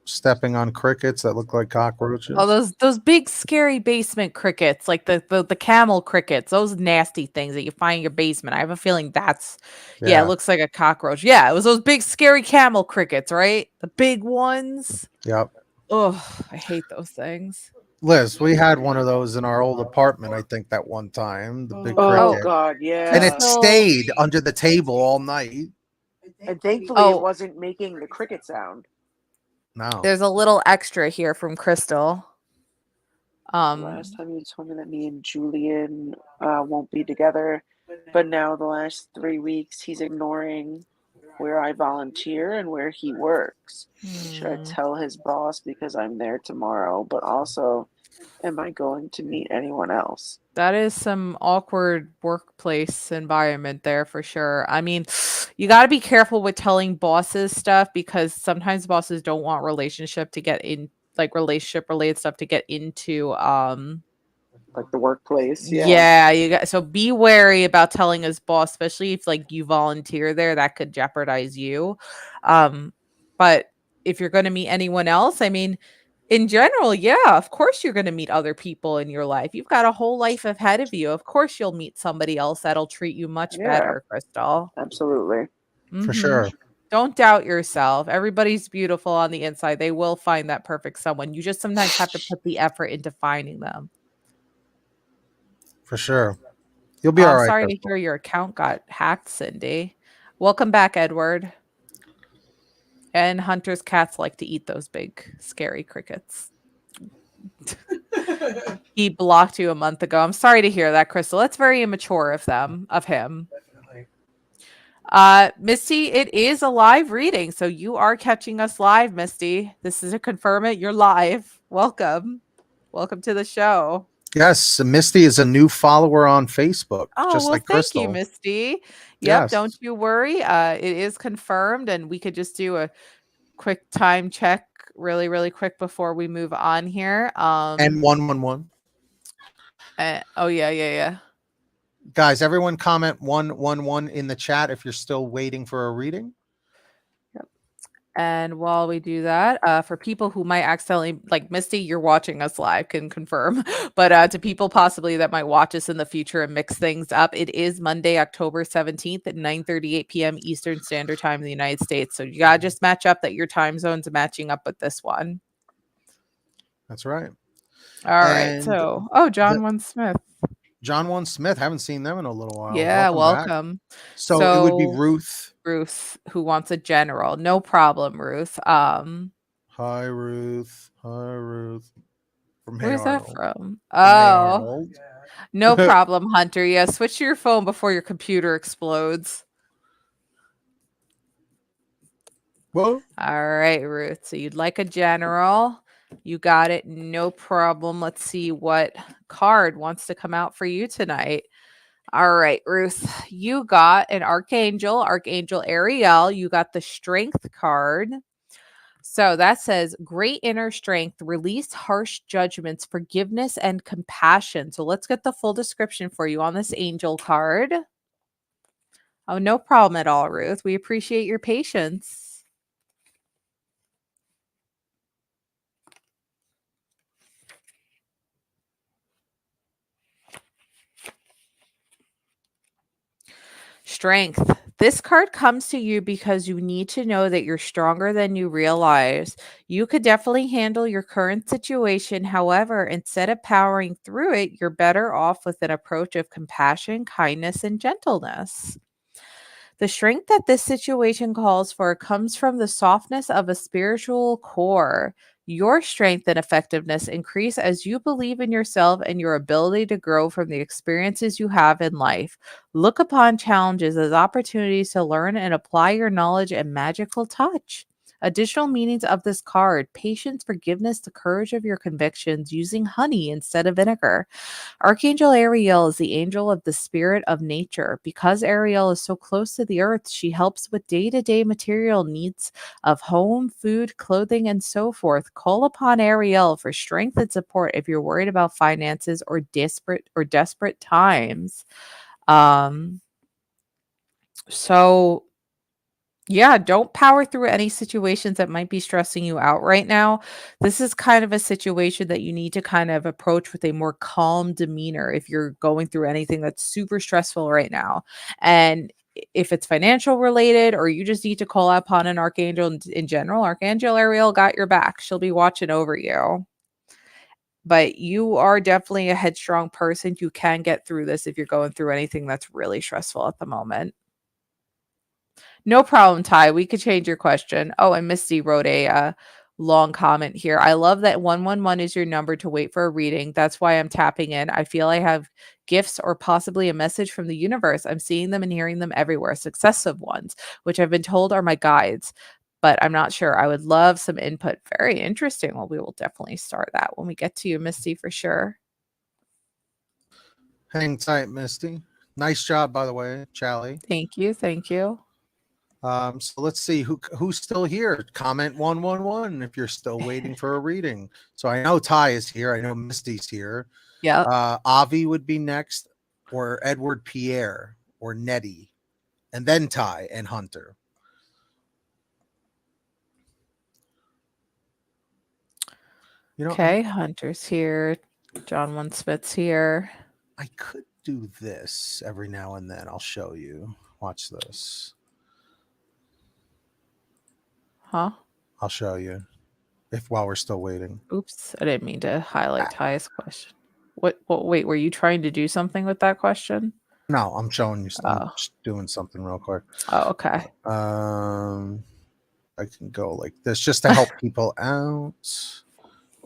stepping on crickets that look like cockroaches.
Oh, those big scary basement crickets, like the camel crickets, those nasty things that you find in your basement. I have a feeling it looks like a cockroach. Yeah, it was those big scary camel crickets, right? The big ones.
Yep.
Oh, I hate those things.
Liz, we had one of those in our old apartment, I think, that one time, the big
Oh
cricket.
God,
And
yeah.
it stayed under the table all night.
And thankfully, it wasn't making the cricket sound.
No.
There's a little extra here from Crystal.
Last time you told me that me and Julian won't be together, but now the last 3 weeks he's ignoring where I volunteer and where he works. Should I tell his boss because I'm there tomorrow? But also, am I going to meet anyone else?
That is some awkward workplace environment there for sure. I mean, you got to be careful with telling bosses stuff because sometimes bosses don't want relationship related stuff to get into
Like the workplace,
yeah, you got so be wary about telling his boss, especially if like you volunteer there, that could jeopardize you. But if you're going to meet anyone else, I mean, in general, yeah, of course you're going to meet other people in your life. You've got a whole life ahead of you. Of course you'll meet somebody else that'll treat you much better, Crystal.
Absolutely.
For sure.
Don't doubt yourself. Everybody's beautiful on the inside. They will find that perfect someone. You just sometimes have to put the effort into finding them.
For sure. You'll be all right.
I'm sorry to
Crystal.
hear your account got hacked, Cindy. Welcome back, Edward. And Hunter's cats like to eat those big, scary crickets. He blocked you a month ago. I'm sorry to hear that, Crystal. That's very immature of him. Misty, it is a live reading, so you are catching us live, Misty. This is a confirm it. You're live. Welcome to the show.
Yes, Misty is a new follower on Facebook, just like
thank
Crystal.
you, Misty. Yep,
Yes.
don't you worry. It is confirmed, and we could just do a quick time check really, really quick before we move on here.
And 111.
Yeah.
Guys, everyone comment 111 in the chat if you're still waiting for a reading.
And while we do that, for people who might accidentally, like Misty, you're watching us live, can confirm. But to people possibly that might watch us in the future and mix things up, it is Monday, October 17th at 9:38 p.m. Eastern Standard Time in the United States. So you got to just match up that your time zone's matching up with this one.
That's right.
All right. So, John One Smith.
John One Smith. Haven't seen them in a little while.
Yeah, welcome.
So it would be Ruth.
Ruth, who wants a general. No problem, Ruth.
Hi, Ruth. Hi, Ruth. From
Where's
Hey
that
Arnold.
from?
Oh,
no problem, Hunter. Yeah, switch to your phone before your computer explodes.
Well,
all right, Ruth. So you'd like a general. You got it. No problem. Let's see what card wants to come out for you tonight. All right, Ruth, you got an Archangel Ariel. You got the Strength card. So that says great inner strength, release harsh judgments, forgiveness, and compassion. So let's get the full description for you on this angel card. Oh, no problem at all, Ruth. We appreciate your patience. Strength. This card comes to you because you need to know that you're stronger than you realize. You could definitely handle your current situation. However, instead of powering through it, you're better off with an approach of compassion, kindness, and gentleness. The strength that this situation calls for comes from the softness of a spiritual core. Your strength and effectiveness increase as you believe in yourself and your ability to grow from the experiences you have in life. Look upon challenges as opportunities to learn and apply your knowledge and magical touch. Additional meanings of this card: patience, forgiveness, the courage of your convictions, using honey instead of vinegar. Archangel Ariel is the angel of the spirit of nature. Because Ariel is so close to the earth, she helps with day-to-day material needs of home, food, clothing, and so forth. Call upon Ariel for strength and support if you're worried about finances or desperate times. Um, so yeah, don't power through any situations that might be stressing you out right now. This is kind of a situation that you need to kind of approach with a more calm demeanor if you're going through anything that's super stressful right now. And if it's financial related, or you just need to call upon an archangel in general, Archangel Ariel got your back. She'll be watching over you. But you are definitely a headstrong person. You can get through this if you're going through anything that's really stressful at the moment. No problem, Ty. We could change your question. Oh, and Misty wrote a long comment here. I love that 111 is your number to wait for a reading. That's why I'm tapping in. I feel I have gifts or possibly a message from the universe. I'm seeing them and hearing them everywhere, successive ones, which I've been told are my guides, but I'm not sure. I would love some input. Very interesting. Well, we will definitely start that when we get to you, Misty, for sure.
Hang tight, Misty. Nice job, by the way, Charlie.
Thank you. Thank you.
So let's see who's still here. Comment 111 if you're still waiting for a reading. So I know Ty is here. I know Misty's here.
Yeah.
Avi would be next, or Edward Pierre, or Nettie, and then Ty and Hunter.
Okay, Hunter's here. John One Smith's here.
I could do this every now and then. I'll show you. Watch this.
Huh?
I'll show you while we're still waiting.
Oops, I didn't mean to highlight Ty's question. What? Wait, were you trying to do something with that question?
No, I'm showing you. I'm just doing something real quick.
Oh, okay.
I can go like this just to help people out.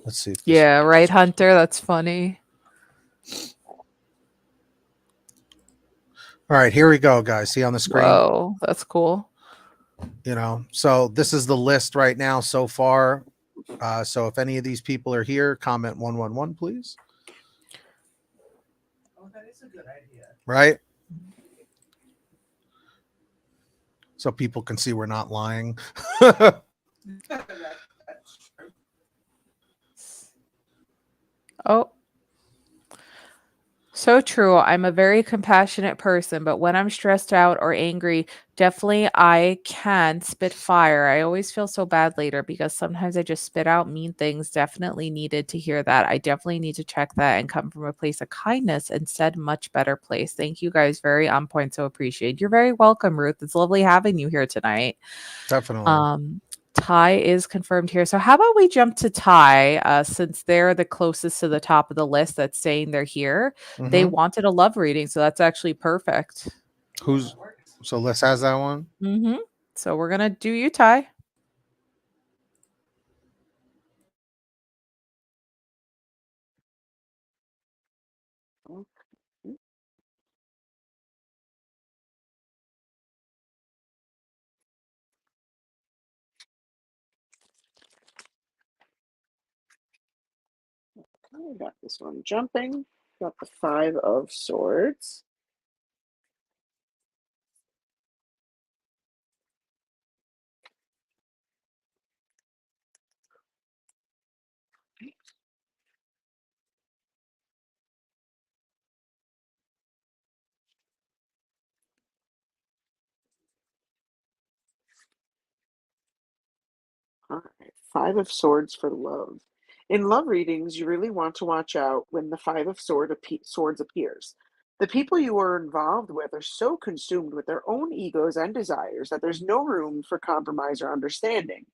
Let's see.
Yeah, right, Hunter. That's funny.
All right, here we go, guys. See on the screen?
Whoa, that's cool.
So this is the list right now so far. So if any of these people are here, comment 111, please.
Oh, that is a good idea.
Right? So people can see we're not lying.
Oh. So true. I'm a very compassionate person, but when I'm stressed out or angry, definitely I can spit fire. I always feel so bad later because sometimes I just spit out mean things. Definitely needed to hear that. I definitely need to check that and come from a place of kindness instead, much better place. Thank you guys. Very on point. So appreciate. You're very welcome, Ruth. It's lovely having you here tonight.
Definitely.
Ty is confirmed here. So how about we jump to Ty, since they're the closest to the top of the list that's saying they're here. They wanted a love reading, so that's actually perfect.
So Les has that one?
So we're going to do you, Ty.
I got this one jumping. Got the 5 of Swords. All right, 5 of Swords for love. In love readings, you really want to watch out when the 5 of Swords appears. The people you are involved with are so consumed with their own egos and desires that there's no room for compromise or understanding.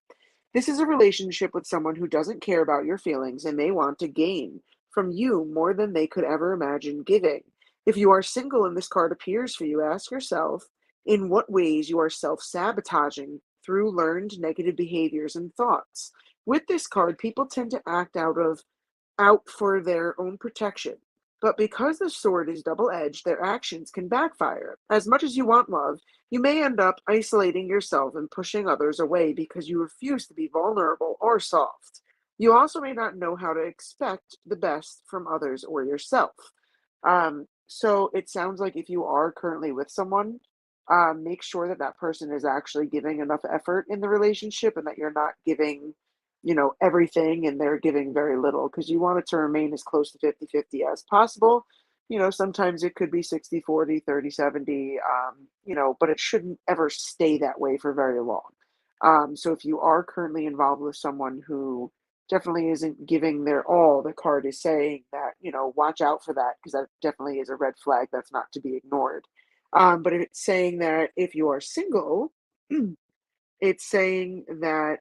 This is a relationship with someone who doesn't care about your feelings and they want to gain from you more than they could ever imagine giving. If you are single and this card appears for you, ask yourself in what ways you are self sabotaging through learned negative behaviors and thoughts. With this card, people tend to act out for their own protection. But because the sword is double edged, their actions can backfire. As much as you want love, you may end up isolating yourself and pushing others away because you refuse to be vulnerable or soft. You also may not know how to expect the best from others or yourself. So it sounds like if you are currently with someone, make sure that that person is actually giving enough effort in the relationship and that you're not giving everything and they're giving very little, because you want it to remain as close to 50-50 as possible. sometimes it could be 60-40, 30-70, but it shouldn't ever stay that way for very long. So if you are currently involved with someone who definitely isn't giving their all, the card is saying that, watch out for that, because that definitely is a red flag that's not to be ignored. But it's saying that if you are single, it's saying that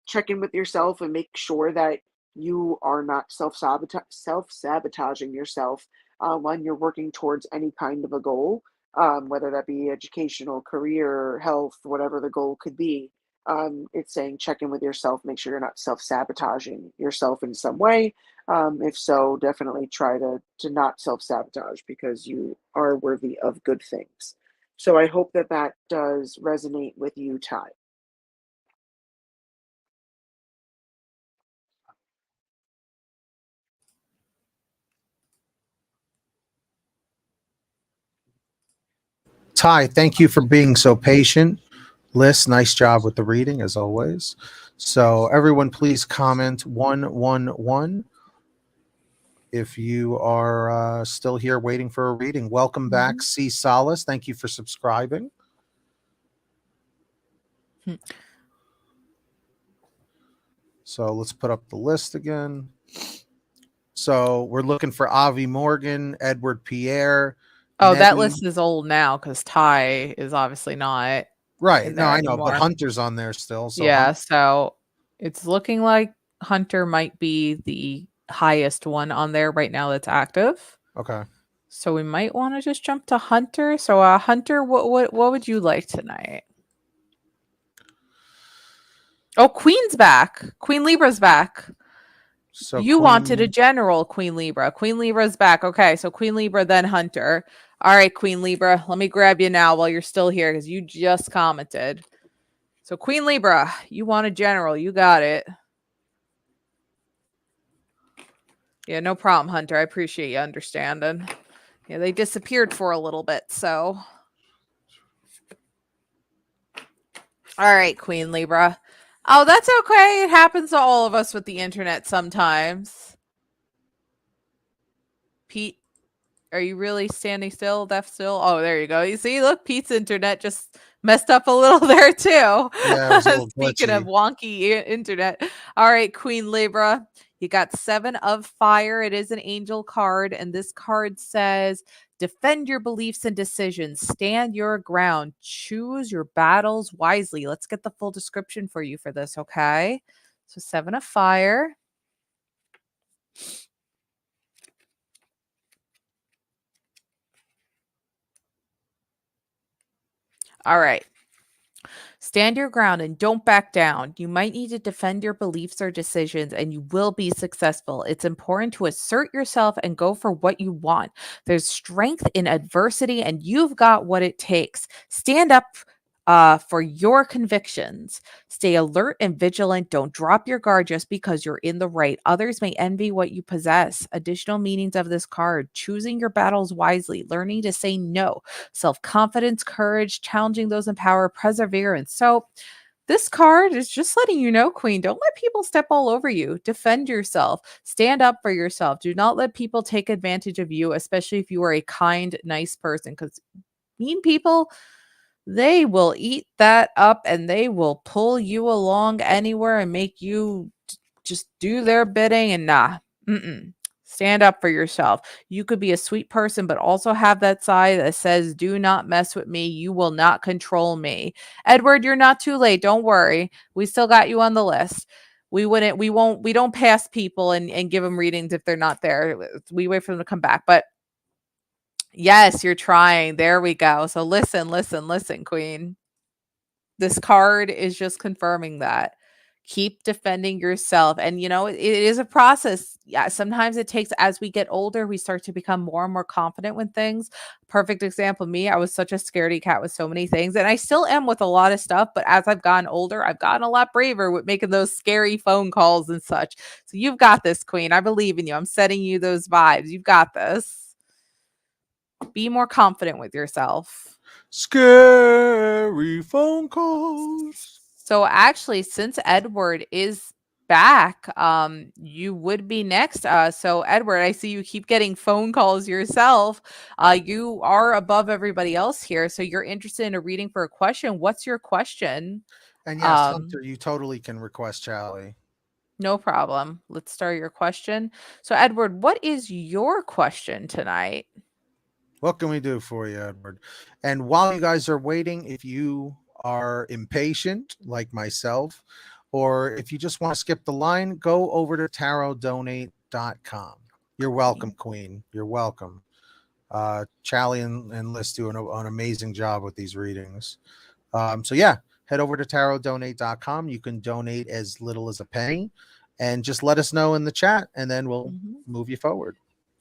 check in with yourself and make sure that you are not self-sabotaging yourself when you're working towards any kind of a goal, whether that be educational, career, health, whatever the goal could be. It's saying check in with yourself, make sure you're not self-sabotaging yourself in some way. If so, definitely try to not self-sabotage, because you are worthy of good things. So I hope that that does resonate with you, Ty.
Ty, thank you for being so patient. Liz, nice job with the reading as always. So everyone, please comment 111 if you are still here waiting for a reading. Welcome back, C Solace. Thank you for subscribing. So let's put up the list again. So we're looking for Avi Morgan, Edward Pierre.
Oh, that
Nettie.
list is old now because Ty is obviously not
Right.
in
No,
there
I know, but
anymore.
Hunter's on there still. So
Yeah, so it's looking like Hunter might be the highest one on there right now that's active.
okay.
So we might want to just jump to Hunter. So Hunter, what would you like tonight? Oh, Queen's back. Queen Libra's back.
So
You wanted a general, Queen Libra. Queen Libra's back. Okay, so Queen Libra, then Hunter. All right, Queen Libra, let me grab you now while you're still here because you just commented. So Queen Libra, you want a general. You got it. Yeah, no problem, Hunter. I appreciate you understanding. Yeah, they disappeared for a little bit, so. All right, Queen Libra. Oh, that's okay. It happens to all of us with the internet sometimes. Pete, are you really standing still, deaf still? Oh, there you go. You see, look, Pete's internet just messed up a little there too.
Yeah, it was a little
Speaking
glitchy.
of wonky internet. All right, Queen Libra. You got 7 of Fire. It is an angel card, and this card says, defend your beliefs and decisions. Stand your ground. Choose your battles wisely. Let's get the full description for you for this, okay? So 7 of Fire. All right. Stand your ground and don't back down. You might need to defend your beliefs or decisions, and you will be successful. It's important to assert yourself and go for what you want. There's strength in adversity, and you've got what it takes. Stand up for your convictions. Stay alert and vigilant. Don't drop your guard just because you're in the right. Others may envy what you possess. Additional meanings of this card: choosing your battles wisely, learning to say no, self-confidence, courage, challenging those in power, perseverance. So this card is just letting you know, Queen, don't let people step all over you. Defend yourself. Stand up for yourself. Do not let people take advantage of you, especially if you are a kind, nice person, because mean people, they will eat that up and they will pull you along anywhere and make you just do their bidding and stand up for yourself. You could be a sweet person, but also have that side that says, do not mess with me. You will not control me. Edward, you're not too late. Don't worry. We still got you on the list. We don't pass people and give them readings if they're not there. We wait for them to come back. But yes, you're trying. There we go. So listen, Queen. This card is just confirming that. Keep defending yourself. And, it is a process. Yeah, sometimes it takes, as we get older, we start to become more and more confident with things. Perfect example, me, I was such a scaredy cat with so many things. And I still am with a lot of stuff. But as I've gotten older, I've gotten a lot braver with making those scary phone calls and such. So you've got this, Queen. I believe in you. I'm setting you those vibes. You've got this. Be more confident with yourself.
Scary phone calls.
So actually, since Edward is back, you would be next. So Edward, I see you keep getting phone calls yourself. You are above everybody else here, so you're interested in a reading for a question. What's your question?
And yes, Hunter, you totally can request Charlie.
No problem. Let's start your question. So Edward, what is your question tonight?
What can we do for you, Edward? And while you guys are waiting, if you are impatient like myself, or if you just want to skip the line, go over to tarotdonate.com. You're welcome, Queen. You're welcome. Charlie and Liz do an amazing job with these readings. So yeah, head over to tarotdonate.com. You can donate as little as a penny and just let us know in the chat, and then we'll move you forward.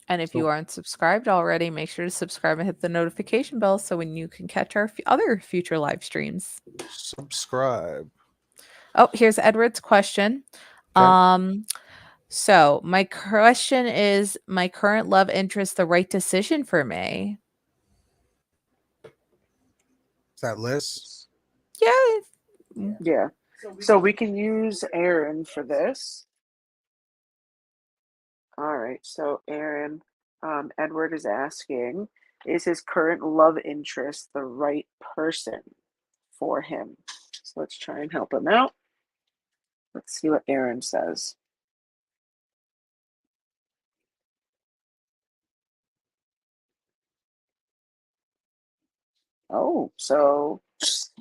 And if you aren't subscribed already, make sure to subscribe and hit the notification bell so when you can catch our other future live streams.
Subscribe.
Oh, here's Edward's question.
Okay.
So my question is, my current love interest the right decision for me?
Is that Liz?
Yeah.
Yeah. So we can use Aaron for this. All right. So Aaron, Edward is asking, is his current love interest the right person for him? So let's try and help him out. Let's see what Aaron says. Oh, so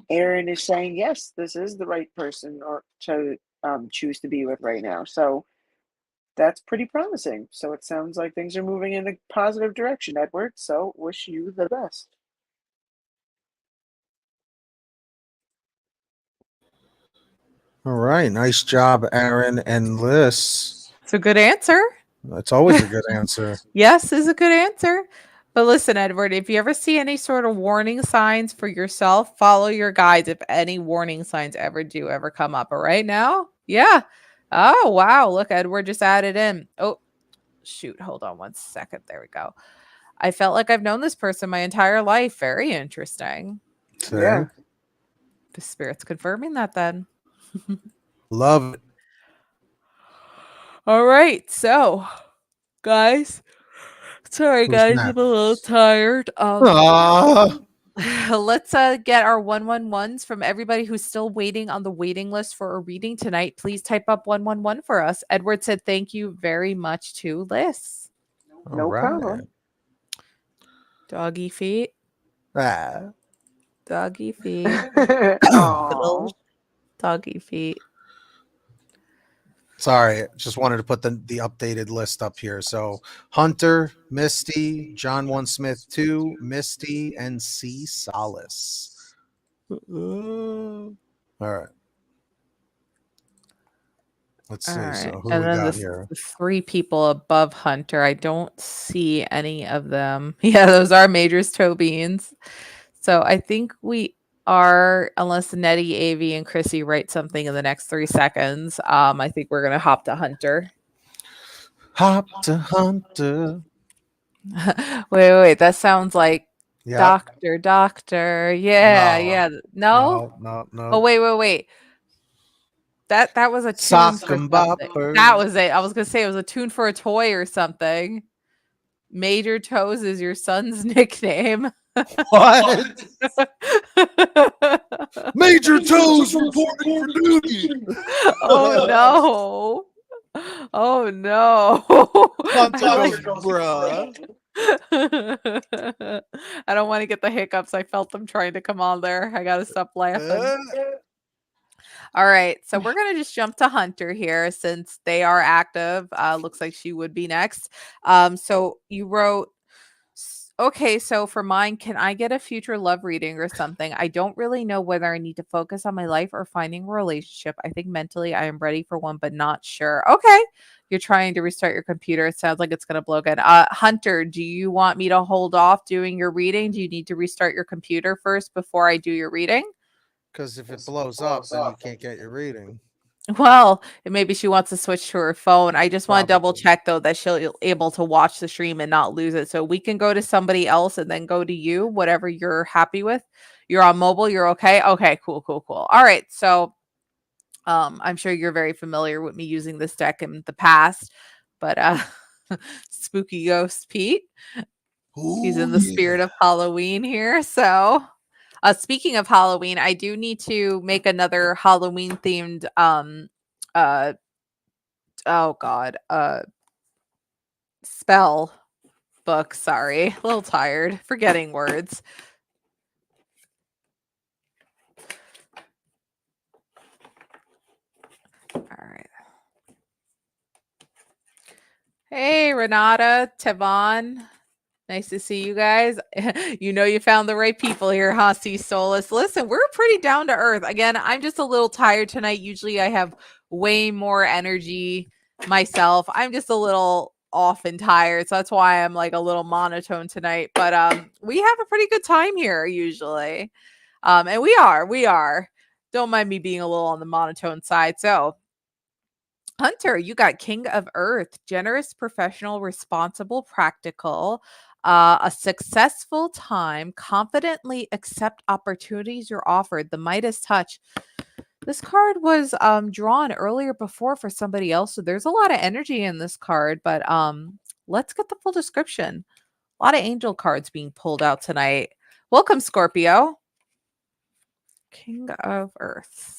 Aaron is saying, yes, this is the right person or to choose to be with right now. So that's pretty promising. So it sounds like things are moving in a positive direction, Edward. So wish you the best.
All right. Nice job, Aaron and Liz.
It's a good answer.
That's always a good answer.
Yes, is a good answer. But listen, Edward, if you ever see any sort of warning signs for yourself, follow your guides if any warning signs ever come up. But right now, yeah. Oh, wow. Look, Edward just added in. Oh, shoot. Hold on one second. There we go. I felt like I've known this person my entire life. Very interesting.
Okay.
Yeah.
The spirit's confirming that then.
Love it.
All right. So, guys. Sorry,
Who's
guys.
next?
I'm a little tired. Let's get our 111s from everybody who's still waiting on the waiting list for a reading tonight. Please type up 111 for us. Edward said thank you very much to Liz.
No problem.
Doggy feet.
Ah.
Doggy feet.
Aw.
Little doggy feet.
Sorry, just wanted to put the updated list up here. So Hunter, Misty, John One Smith 2, Misty, and C Solace. All right. Let's see.
All
So
right.
who
And
we
then
got
the
here?
three people above Hunter. I don't see any of them. Yeah, those are Majors toe beans. So I think we are, unless Nettie, Avi, and Chrissy write something in the next 3 seconds. I think we're gonna hop to Hunter.
Hop to Hunter.
Wait. That sounds like
Yeah.
doctor. Yeah,
No.
yeah. No?
No.
Oh, wait. That was a tune
Sock
for
and
something.
bopper.
That was it. I was gonna say it was a tune for a toy or something. Major Toes is your son's nickname.
What? Major Toes reporting for duty.
Oh no. Oh no.
Hunter goes, bruh.
I don't want to get the hiccups. I felt them trying to come on there. I gotta stop laughing. All right, so we're gonna just jump to Hunter here since they are active. Looks like she would be next. So you wrote, okay, so for mine, can I get a future love reading or something? I don't really know whether I need to focus on my life or finding a relationship. I think mentally I am ready for one, but not sure. Okay, you're trying to restart your computer. It sounds like it's gonna blow again. Hunter, do you want me to hold off doing your reading? Do you need to restart your computer first before I do your reading?
Because if it blows up, then you can't get your reading.
Well, maybe she wants to switch to her phone. I just want to double
Probably.
check though that she'll able to watch the stream and not lose it. So we can go to somebody else and then go to you, whatever you're happy with. You're on mobile, you're okay. Okay, cool. All right. So I'm sure you're very familiar with me using this deck in the past, but Spooky Ghost Pete, he's in
Ooh,
the spirit
yeah.
of Halloween here. So, speaking of Halloween, I do need to make another Halloween themed uh oh god, spell book. Sorry, a little tired, forgetting words. All right. Hey, Renata, Tevon. Nice to see you guys. You found the right people here, huh? C Solus. Listen, we're pretty down to earth. Again, I'm just a little tired tonight. Usually I have way more energy myself. I'm just a little off and tired. So that's why I'm like a little monotone tonight. But we have a pretty good time here usually. And we are. Don't mind me being a little on the monotone side. So Hunter, you got King of Earth, generous, professional, responsible, practical, a successful time, confidently accept opportunities you're offered, the Midas touch. This card was drawn earlier before for somebody else, so there's a lot of energy in this card, but let's get the full description. A lot of angel cards being pulled out tonight. Welcome, Scorpio. King of Earth.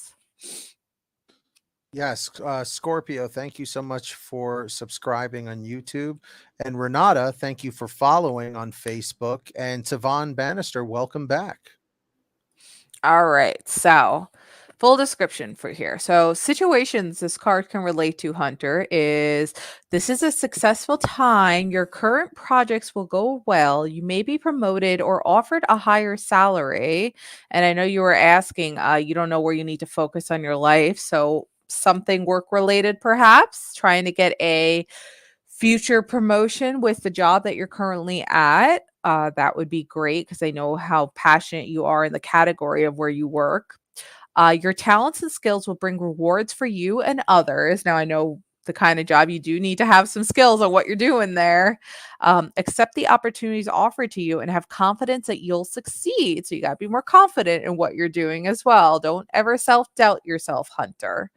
Yes, Scorpio, thank you so much for subscribing on YouTube. And Renata, thank you for following on Facebook. And Tavon Bannister, welcome back.
All right. So, full description for here. So, situations this card can relate to, Hunter, is this is a successful time. Your current projects will go well. You may be promoted or offered a higher salary. And I know you were asking, you don't know where you need to focus on your life. So, something work related, perhaps, trying to get a future promotion with the job that you're currently at, that would be great because I know how passionate you are in the category of where you work. Your talents and skills will bring rewards for you and others. Now, I know the kind of job you do need to have some skills on what you're doing there. Accept the opportunities offered to you and have confidence that you'll succeed. So, you got to be more confident in what you're doing as well. Don't ever self doubt yourself, Hunter.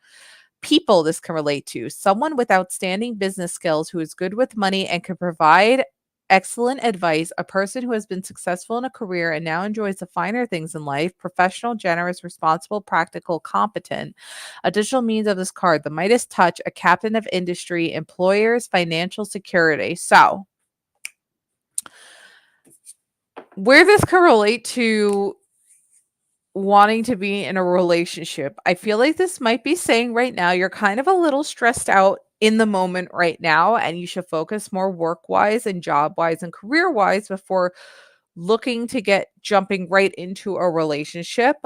People this can relate to, someone with outstanding business skills who is good with money and can provide excellent advice, a person who has been successful in a career and now enjoys the finer things in life, professional, generous, responsible, practical, competent. Additional means of this card, the Midas touch, a captain of industry, employers, financial security. So where this can relate to wanting to be in a relationship, I feel like this might be saying right now you're kind of a little stressed out in the moment right now, and you should focus more work wise and job wise and career wise before looking to get jumping right into a relationship.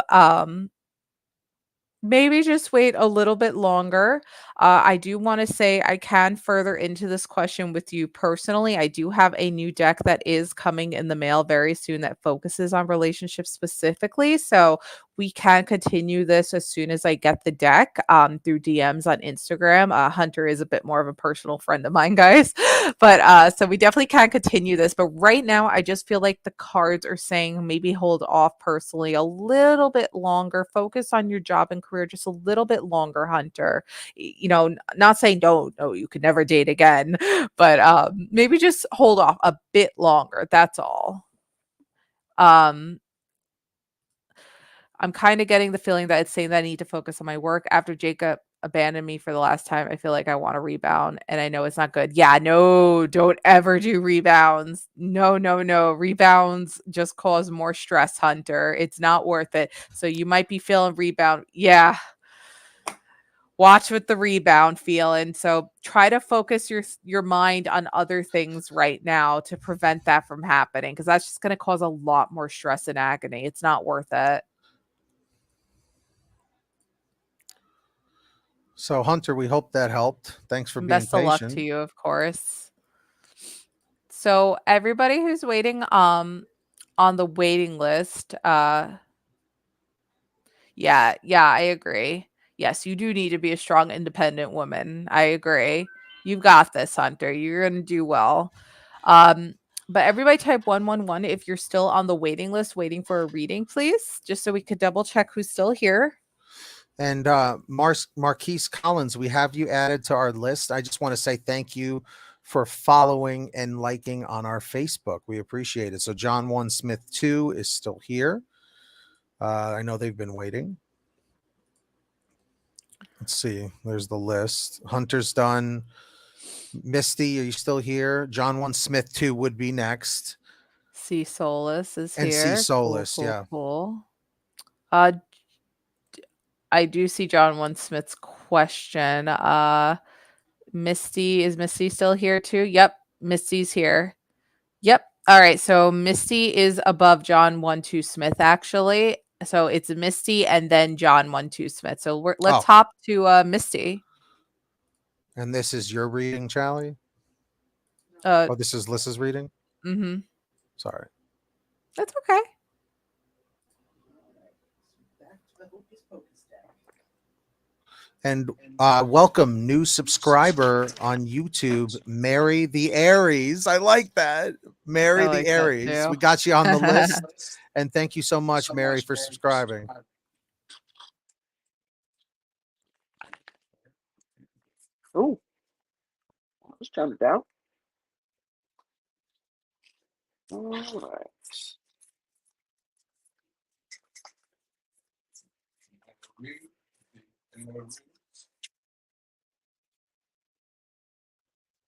Maybe just wait a little bit longer. I do want to say I can further into this question with you personally. I do have a new deck that is coming in the mail very soon that focuses on relationships specifically. So we can continue this as soon as I get the deck through DMs on Instagram. Hunter is a bit more of a personal friend of mine, guys. But so we definitely can continue this. But right now, I just feel like the cards are saying maybe hold off personally a little bit longer. Focus on your job and career just a little bit longer, Hunter. Not saying don't, no, you could never date again, but maybe just hold off a bit longer. That's all. Um, I'm kind of getting the feeling that it's saying that I need to focus on my work after Jacob abandoned me for the last time. I feel like I want to rebound and I know it's not good. Yeah, no, don't ever do rebounds. No, no, no. Rebounds just cause more stress, Hunter. It's not worth it. So you might be feeling rebound. Yeah. Watch with the rebound feeling. So try to focus your mind on other things right now to prevent that from happening because that's just going to cause a lot more stress and agony. It's not worth it.
So, Hunter, we hope that helped. Thanks for being
Best of luck to
patient.
you, of course. So everybody who's waiting on the waiting list, yeah, I agree. Yes, you do need to be a strong independent woman. I agree. You've got this, Hunter. You're going to do well. Um but everybody type 111 if you're still on the waiting list waiting for a reading, please, just so we could double check who's still here.
And Marquise Collins, we have you added to our list. I just want to say thank you for following and liking on our Facebook. We appreciate it. So John 1 Smith 2 is still here. I know they've been waiting. Let's see. There's the list. Hunter's done. Misty, are you still here? John 1 Smith 2 would be next.
C Solus is
And C
here.
Solus,
cool,
yeah.
cool. I do see John One Smith's question. Misty, is Misty still here too? Yep, Misty's here. Yep. All right. So Misty is above John 1-2 Smith, actually. So it's Misty and then John 1-2 Smith. So let's hop to Misty.
And this is your reading, Charlie?
Oh,
this is Lissa's reading?
Mm-hmm.
Sorry.
That's okay.
And welcome, new subscriber on YouTube, Mary the Aries. I like that. Mary
I like
the
that
Aries.
too.
We got you on the list. And thank you so much, Mary, for subscribing.
Oh, I was jumped out. All right.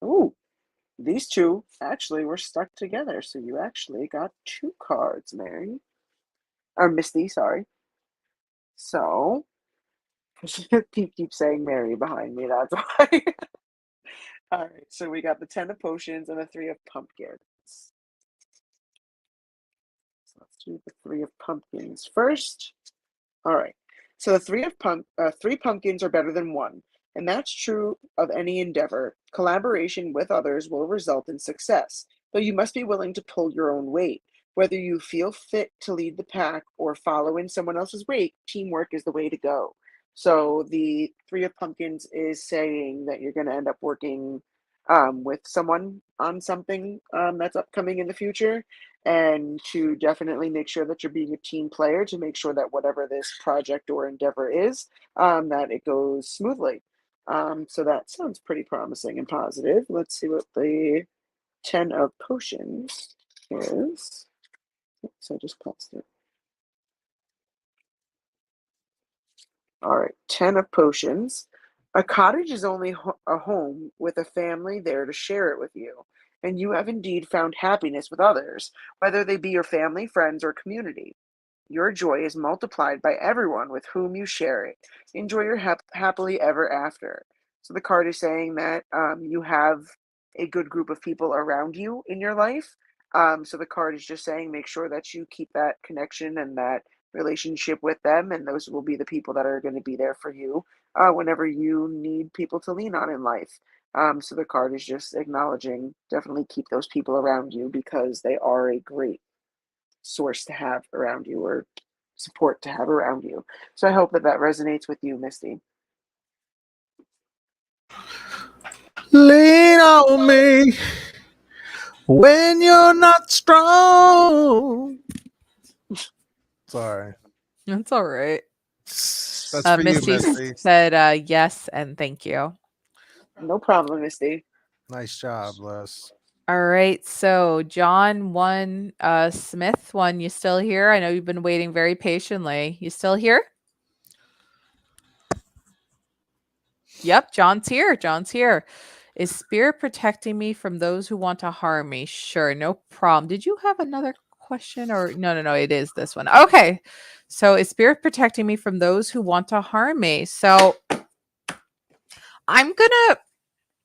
Oh, these two actually were stuck together, so you actually got two cards, Mary. Or Misty, sorry. So, Pete keeps saying Mary behind me, that's why. All right, so we got the 10 of potions and the 3 of pumpkins. So let's do the 3 of pumpkins first. All right. So the 3 pumpkins are better than 1, and that's true of any endeavor. Collaboration with others will result in success, though you must be willing to pull your own weight. Whether you feel fit to lead the pack or follow in someone else's wake, teamwork is the way to go. So the 3 of pumpkins is saying that you're going to end up working with someone on something that's upcoming in the future, and to definitely make sure that you're being a team player to make sure that whatever this project or endeavor is, that it goes smoothly. So that sounds pretty promising and positive. Let's see what the 10 of potions is. Oops, I just passed it. All right, 10 of potions. A cottage is only a home with a family there to share it with you, and you have indeed found happiness with others, whether they be your family, friends, or community. Your joy is multiplied by everyone with whom you share it. Enjoy your happily ever after. So the card is saying that you have a good group of people around you in your life. So the card is just saying make sure that you keep that connection and that relationship with them, and those will be the people that are going to be there for you whenever you need people to lean on in life. So the card is just acknowledging definitely keep those people around you because they are a great source to have around you or support to have around you. So I hope that that resonates with you, Misty.
Lean on me when you're not strong. Sorry.
That's all right.
That's for you,
Misty
Misty.
said yes and thank you.
No problem, Misty.
Nice job, Les.
All right. So John 1, Smith 1, you still here? I know you've been waiting very patiently. You still here? Yep, John's here. John's here. Is spirit protecting me from those who want to harm me? Sure, no problem. Did you have another question or no, it is this one. Okay. So is spirit protecting me from those who want to harm me? So I'm going to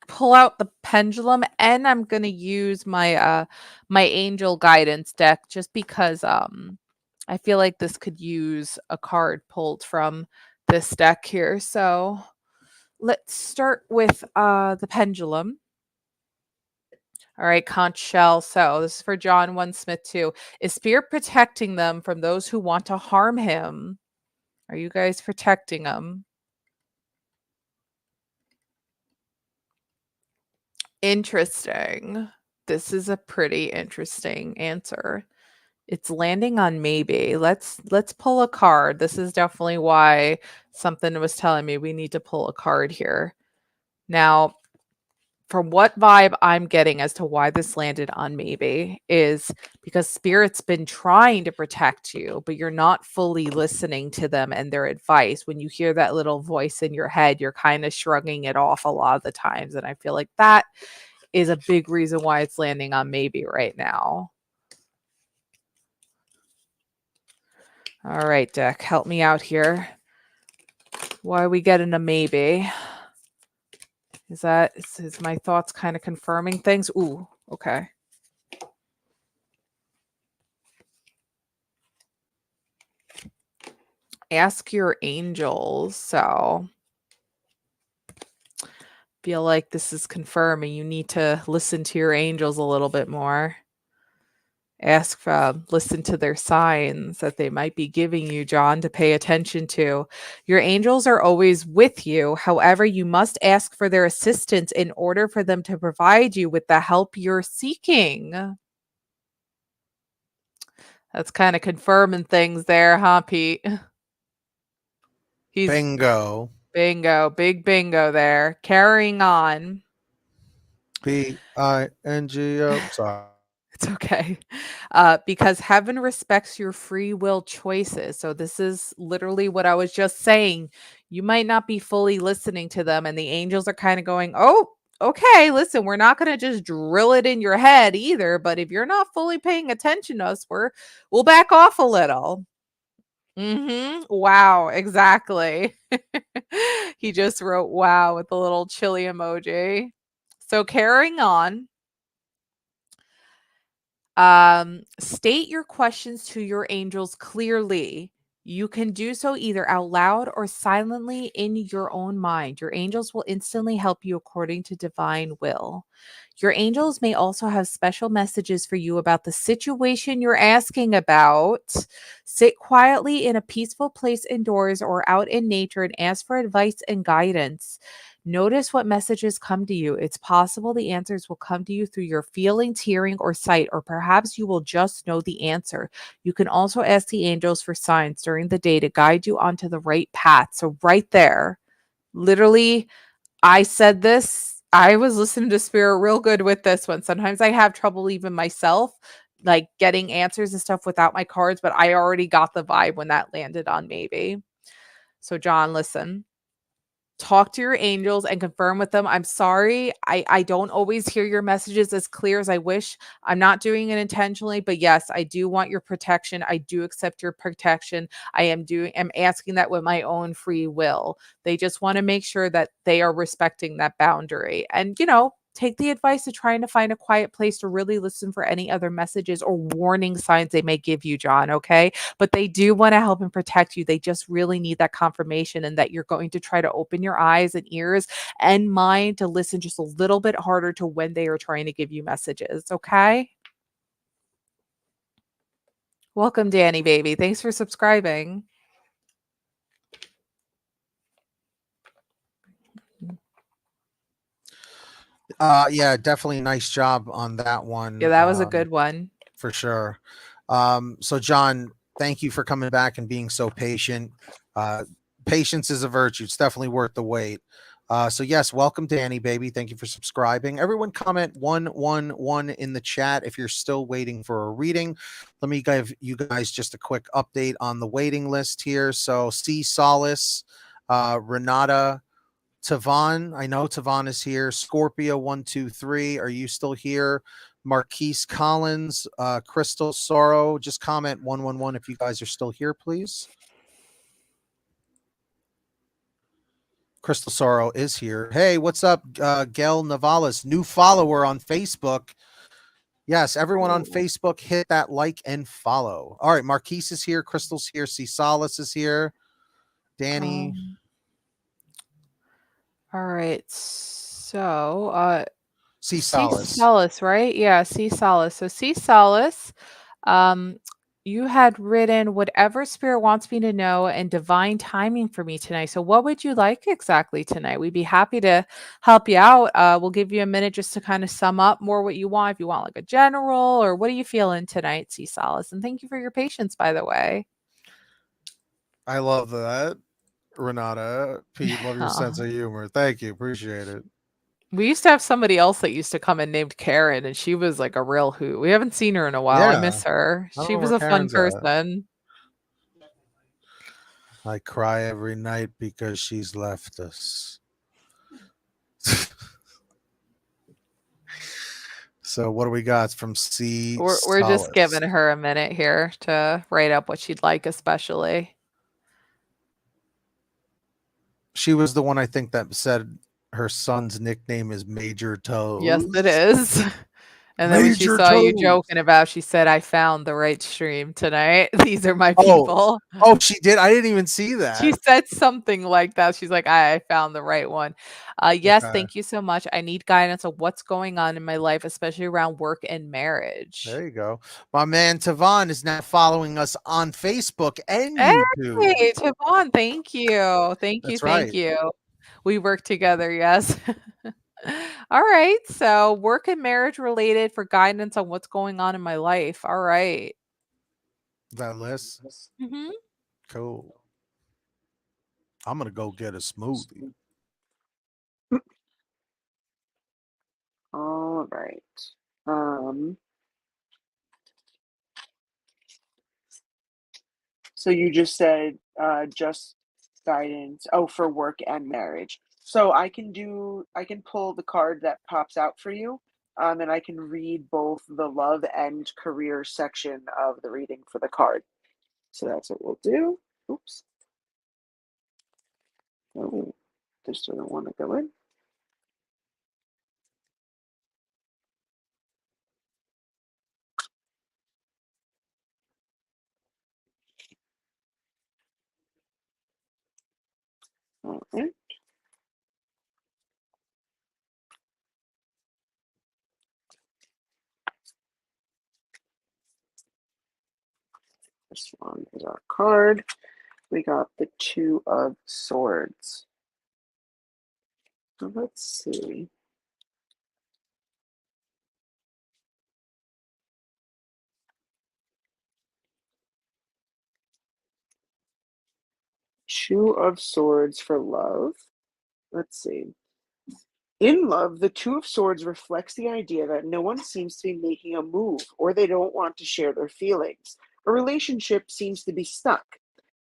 pull out the pendulum and I'm going to use my my angel guidance deck just because I feel like this could use a card pulled from this deck here. So let's start with the pendulum. All right, conch shell. So this is for John 1 Smith 2. Is spirit protecting them from those who want to harm him? Are you guys protecting them? Interesting. This is a pretty interesting answer. It's landing on maybe. Let's pull a card. This is definitely why something was telling me we need to pull a card here. Now, from what vibe I'm getting as to why this landed on maybe is because spirit's been trying to protect you, but you're not fully listening to them and their advice. When you hear that little voice in your head, you're kind of shrugging it off a lot of the times. And I feel like that is a big reason why it's landing on maybe right now. All right, deck, help me out here. Why are we getting a maybe? Is my thoughts kind of confirming things? Ooh, okay. Ask your angels. So feel like this is confirming you need to listen to your angels a little bit more. Listen to their signs that they might be giving you, John, to pay attention to. Your angels are always with you. However, you must ask for their assistance in order for them to provide you with the help you're seeking. That's kind of confirming things there, huh, Pete? He's
Bingo.
bingo, big bingo there. Carrying on.
Bingo. Sorry.
It's okay. Because heaven respects your free will choices. So, this is literally what I was just saying. You might not be fully listening to them, and the angels are kind of going, oh, okay, listen, we're not going to just drill it in your head either. But if you're not fully paying attention to us, we'll back off a little. Wow, exactly. He just wrote wow with a little chilly emoji. So, carrying on. State your questions to your angels clearly. You can do so either out loud or silently in your own mind. Your angels will instantly help you according to divine will. Your angels may also have special messages for you about the situation you're asking about. Sit quietly in a peaceful place indoors or out in nature and ask for advice and guidance. Notice what messages come to you. It's possible the answers will come to you through your feelings, hearing, or sight, or perhaps you will just know the answer. You can also ask the angels for signs during the day to guide you onto the right path. So, right there, literally, I said this. I was listening to Spirit real good with this one. Sometimes I have trouble even myself, like getting answers and stuff without my cards, but I already got the vibe when that landed on maybe. So, John, listen, talk to your angels and confirm with them. I'm sorry. I don't always hear your messages as clear as I wish. I'm not doing it intentionally, but yes, I do want your protection. I do accept your protection. I'm asking that with my own free will. They just want to make sure that they are respecting that boundary. And take the advice of trying to find a quiet place to really listen for any other messages or warning signs they may give you, John, okay? But they do want to help and protect you. They just really need that confirmation and that you're going to try to open your eyes and ears and mind to listen just a little bit harder to when they are trying to give you messages, okay? Welcome, Danny baby. Thanks for subscribing.
Yeah, definitely nice job on that one.
Yeah, that was a good one.
For sure. So John, thank you for coming back and being so patient. Patience is a virtue. It's definitely worth the wait. So yes, welcome Danny baby. Thank you for subscribing. Everyone comment 111 in the chat if you're still waiting for a reading. Let me give you guys just a quick update on the waiting list here. So C Solace, Renata, Tavon, I know Tavon is here. Scorpio 123, are you still here? Marquise Collins, Crystal Sorrow, just comment 111 if you guys are still here, please. Crystal Sorrow is here. Hey, what's up, Gail Navalis, new follower on Facebook. Yes, everyone on Facebook, hit that like and follow. All right, Marquise is here. Crystal's here. C. Solace is here. Danny.
All right. So,
C.
C
Solace.
Solace, right? Yeah, C Solace. So C Solace, um, you had written whatever spirit wants me to know and divine timing for me tonight. So, what would you like exactly tonight? We'd be happy to help you out. We'll give you a minute just to kind of sum up more what you want. If you want like a general, or what are you feeling tonight, Sea Solace? And thank you for your patience, by the way.
I love that, Renata. Pete, love your sense of humor. Thank you. Appreciate it.
We used to have somebody else that used to come in named Karen, and she was like a real hoot. We haven't seen her in a while. I
Yeah.
miss her.
I don't
She
know
was
where
a fun
Karen's at.
person.
I cry every night because she's left us. So what do we got from C
We're just
Solace?
giving her a minute here to write up what she'd like, especially.
She was the one I think that said her son's nickname is Major
Yes, it
Toes.
is. And then when she
Major
saw you
Toes.
joking about, she said, "I found the right stream tonight. These are my
Oh,
people."
oh, she did. I didn't even see
She
that.
said something like that. She's like, I found the right one. Yes,
Okay,
thank you so much. I need guidance on what's going on in my life, especially around work and marriage.
there you go. My man Tavon is now following us on Facebook and YouTube.
Hey, Tavon, thank you. Thank you.
That's
Thank
right.
you. We work together, yes. All right. So, work and marriage related for guidance on what's going on in my life. All right.
That list.
Mhm.
Cool. I'm gonna go get a smoothie.
All right. Um, so you just said just guidance. Oh, for work and marriage. So I can pull the card that pops out for you, and I can read both the love and career section of the reading for the card. So that's what we'll do. Oops. Oh, this doesn't want to go in. All right. This one is our card. We got the Two of Swords. So let's see. Two of Swords for love. Let's see. In love, the Two of Swords reflects the idea that no one seems to be making a move or they don't want to share their feelings. A relationship seems to be stuck.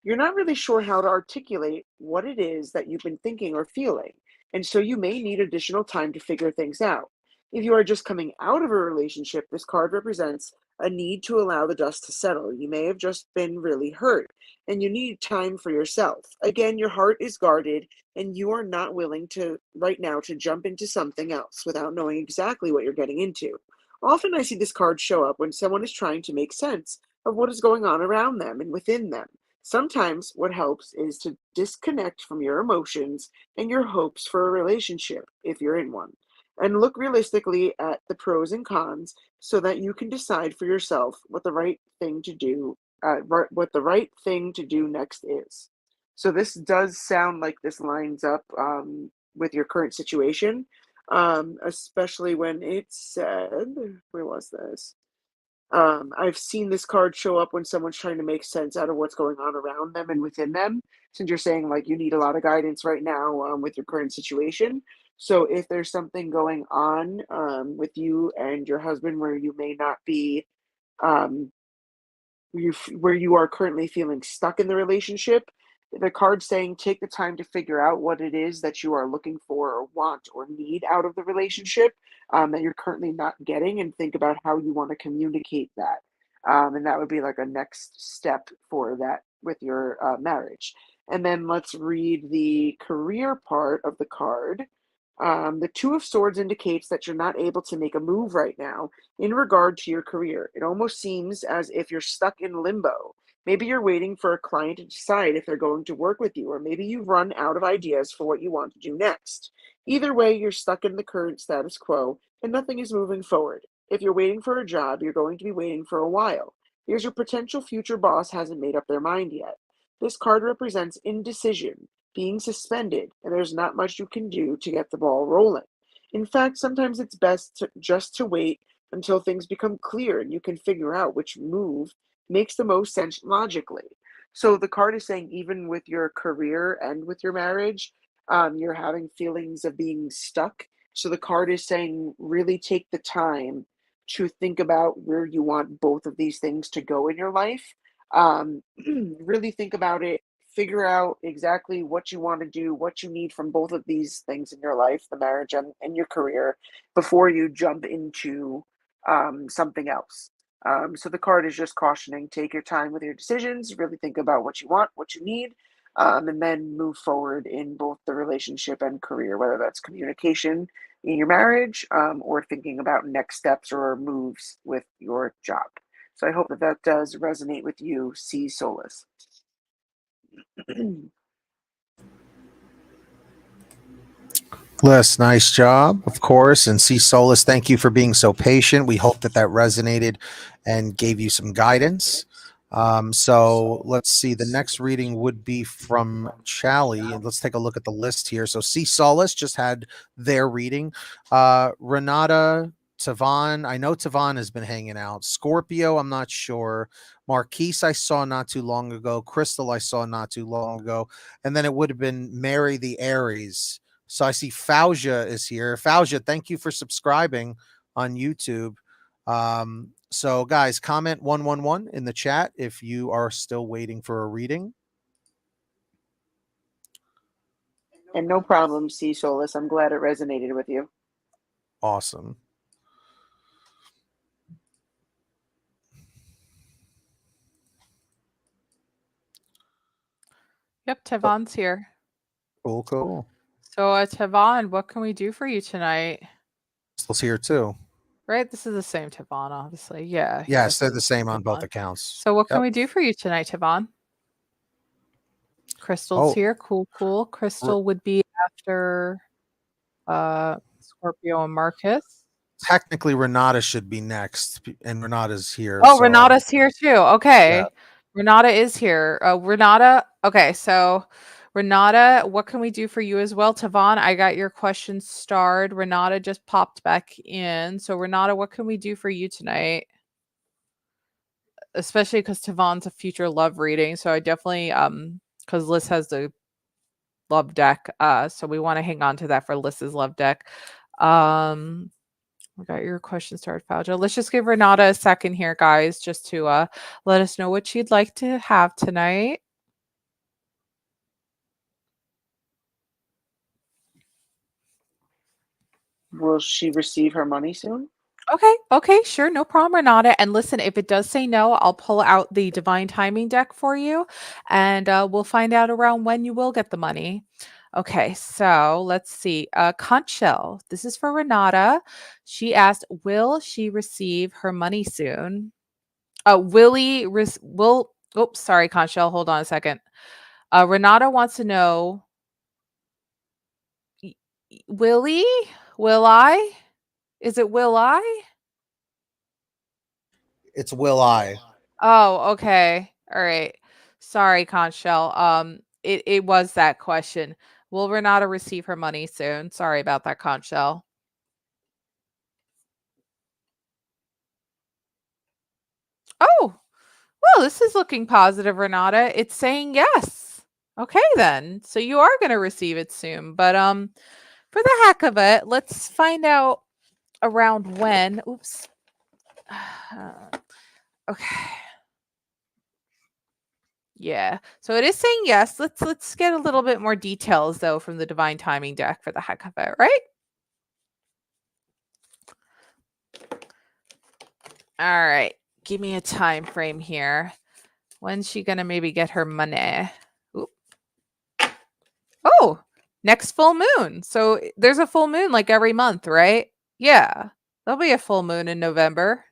You're not really sure how to articulate what it is that you've been thinking or feeling, and so you may need additional time to figure things out. If you are just coming out of a relationship, this card represents a need to allow the dust to settle. You may have just been really hurt, and you need time for yourself. Again, your heart is guarded and you are not willing to right now to jump into something else without knowing exactly what you're getting into. Often I see this card show up when someone is trying to make sense of what is going on around them and within them. Sometimes what helps is to disconnect from your emotions and your hopes for a relationship, if you're in one, and look realistically at the pros and cons so that you can decide for yourself what the right thing to do, what the right thing to do next is. So this does sound like this lines up with your current situation, especially when it said, where was this? I've seen this card show up when someone's trying to make sense out of what's going on around them and within them. Since you're saying like you need a lot of guidance right now with your current situation. So if there's something going on with you and your husband where you may not be um, where you are currently feeling stuck in the relationship, the card's saying take the time to figure out what it is that you are looking for or want or need out of the relationship that you're currently not getting, and think about how you want to communicate that. And that would be like a next step for that with your marriage. And then let's read the career part of the card. The Two of Swords indicates that you're not able to make a move right now in regard to your career. It almost seems as if you're stuck in limbo. Maybe you're waiting for a client to decide if they're going to work with you, or maybe you've run out of ideas for what you want to do next. Either way, you're stuck in the current status quo and nothing is moving forward. If you're waiting for a job, you're going to be waiting for a while. Here's your potential future boss hasn't made up their mind yet. This card represents indecision, being suspended, and there's not much you can do to get the ball rolling. In fact, sometimes it's best just to wait until things become clear and you can figure out which move makes the most sense logically. So the card is saying, even with your career and with your marriage, you're having feelings of being stuck. So the card is saying, really take the time to think about where you want both of these things to go in your life. Really think about it, figure out exactly what you want to do, what you need from both of these things in your life, the marriage and your career, before you jump into something else. So the card is just cautioning, take your time with your decisions, really think about what you want, what you need, and then move forward in both the relationship and career, whether that's communication in your marriage, or thinking about next steps or moves with your job. So I hope that that does resonate with you, C. Solus.
Liz, nice job, of course. And C. Solus, thank you for being so patient. We hope that that resonated and gave you some guidance. So let's see. The next reading would be from Chally. And let's take a look at the list here. So C. Solus just had their reading. Renata, Tavon. I know Tavon has been hanging out. Scorpio, I'm not sure. Marquise, I saw not too long ago. Crystal, I saw not too long ago. And then it would have been Mary the Aries. So I see Fauja is here. Fauja, thank you for subscribing on YouTube. So guys, comment 111 in the chat if you are still waiting for a reading.
And no problem, C. Solus. I'm glad it resonated with you.
Awesome.
Yep, Tavon's here.
Cool, cool.
So, Tavon, what can we do for you tonight?
Crystal's here too.
Right? This is the same Tavon, obviously. Yeah.
Yes, they're the same on both
Tavon.
accounts.
So, what can
Yep.
we do for you tonight, Tavon? Crystal's
Oh.
here. Cool, cool. Crystal would be after Scorpio and Marcus.
Technically, Renata should be next, and Renata's here.
Oh,
so-
Renata's here too. Okay.
Yeah.
Renata is here. Renata. Okay, so Renata, what can we do for you as well? Tavon, I got your question starred. Renata just popped back in. So Renata, what can we do for you tonight? Especially because Tavon's a future love reading. So I definitely because Liz has the love deck. So we want to hang on to that for Liz's love deck. We got your question started, Fauja. Let's just give Renata a second here, guys, just to let us know what she'd like to have tonight.
Will she receive her money soon?
Okay, sure, no problem, Renata. And listen, if it does say no, I'll pull out the divine timing deck for you, and we'll find out around when you will get the money. Okay, so let's see. Conchel, this is for Renata. She asked, will she receive her money soon? Oops, sorry, Conchel, hold on a second. Renata wants to know, Willie? Will I? Is it will I?
It's will I.
Oh, okay. All right. Sorry, Conchel. It was that question. Will Renata receive her money soon? Sorry about that, Conchel. Oh, well, this is looking positive, Renata. It's saying yes. Okay, then. So you are going to receive it soon. But for the heck of it, let's find out around when. Oops. Okay. Yeah. So it is saying yes. Let's get a little bit more details though from the divine timing deck for the heck of it, right? All right. Give me a time frame here. When's she gonna maybe get her money? Oop. Oh, next full moon. So there's a full moon like every month, right? Yeah. There'll be a full moon in November.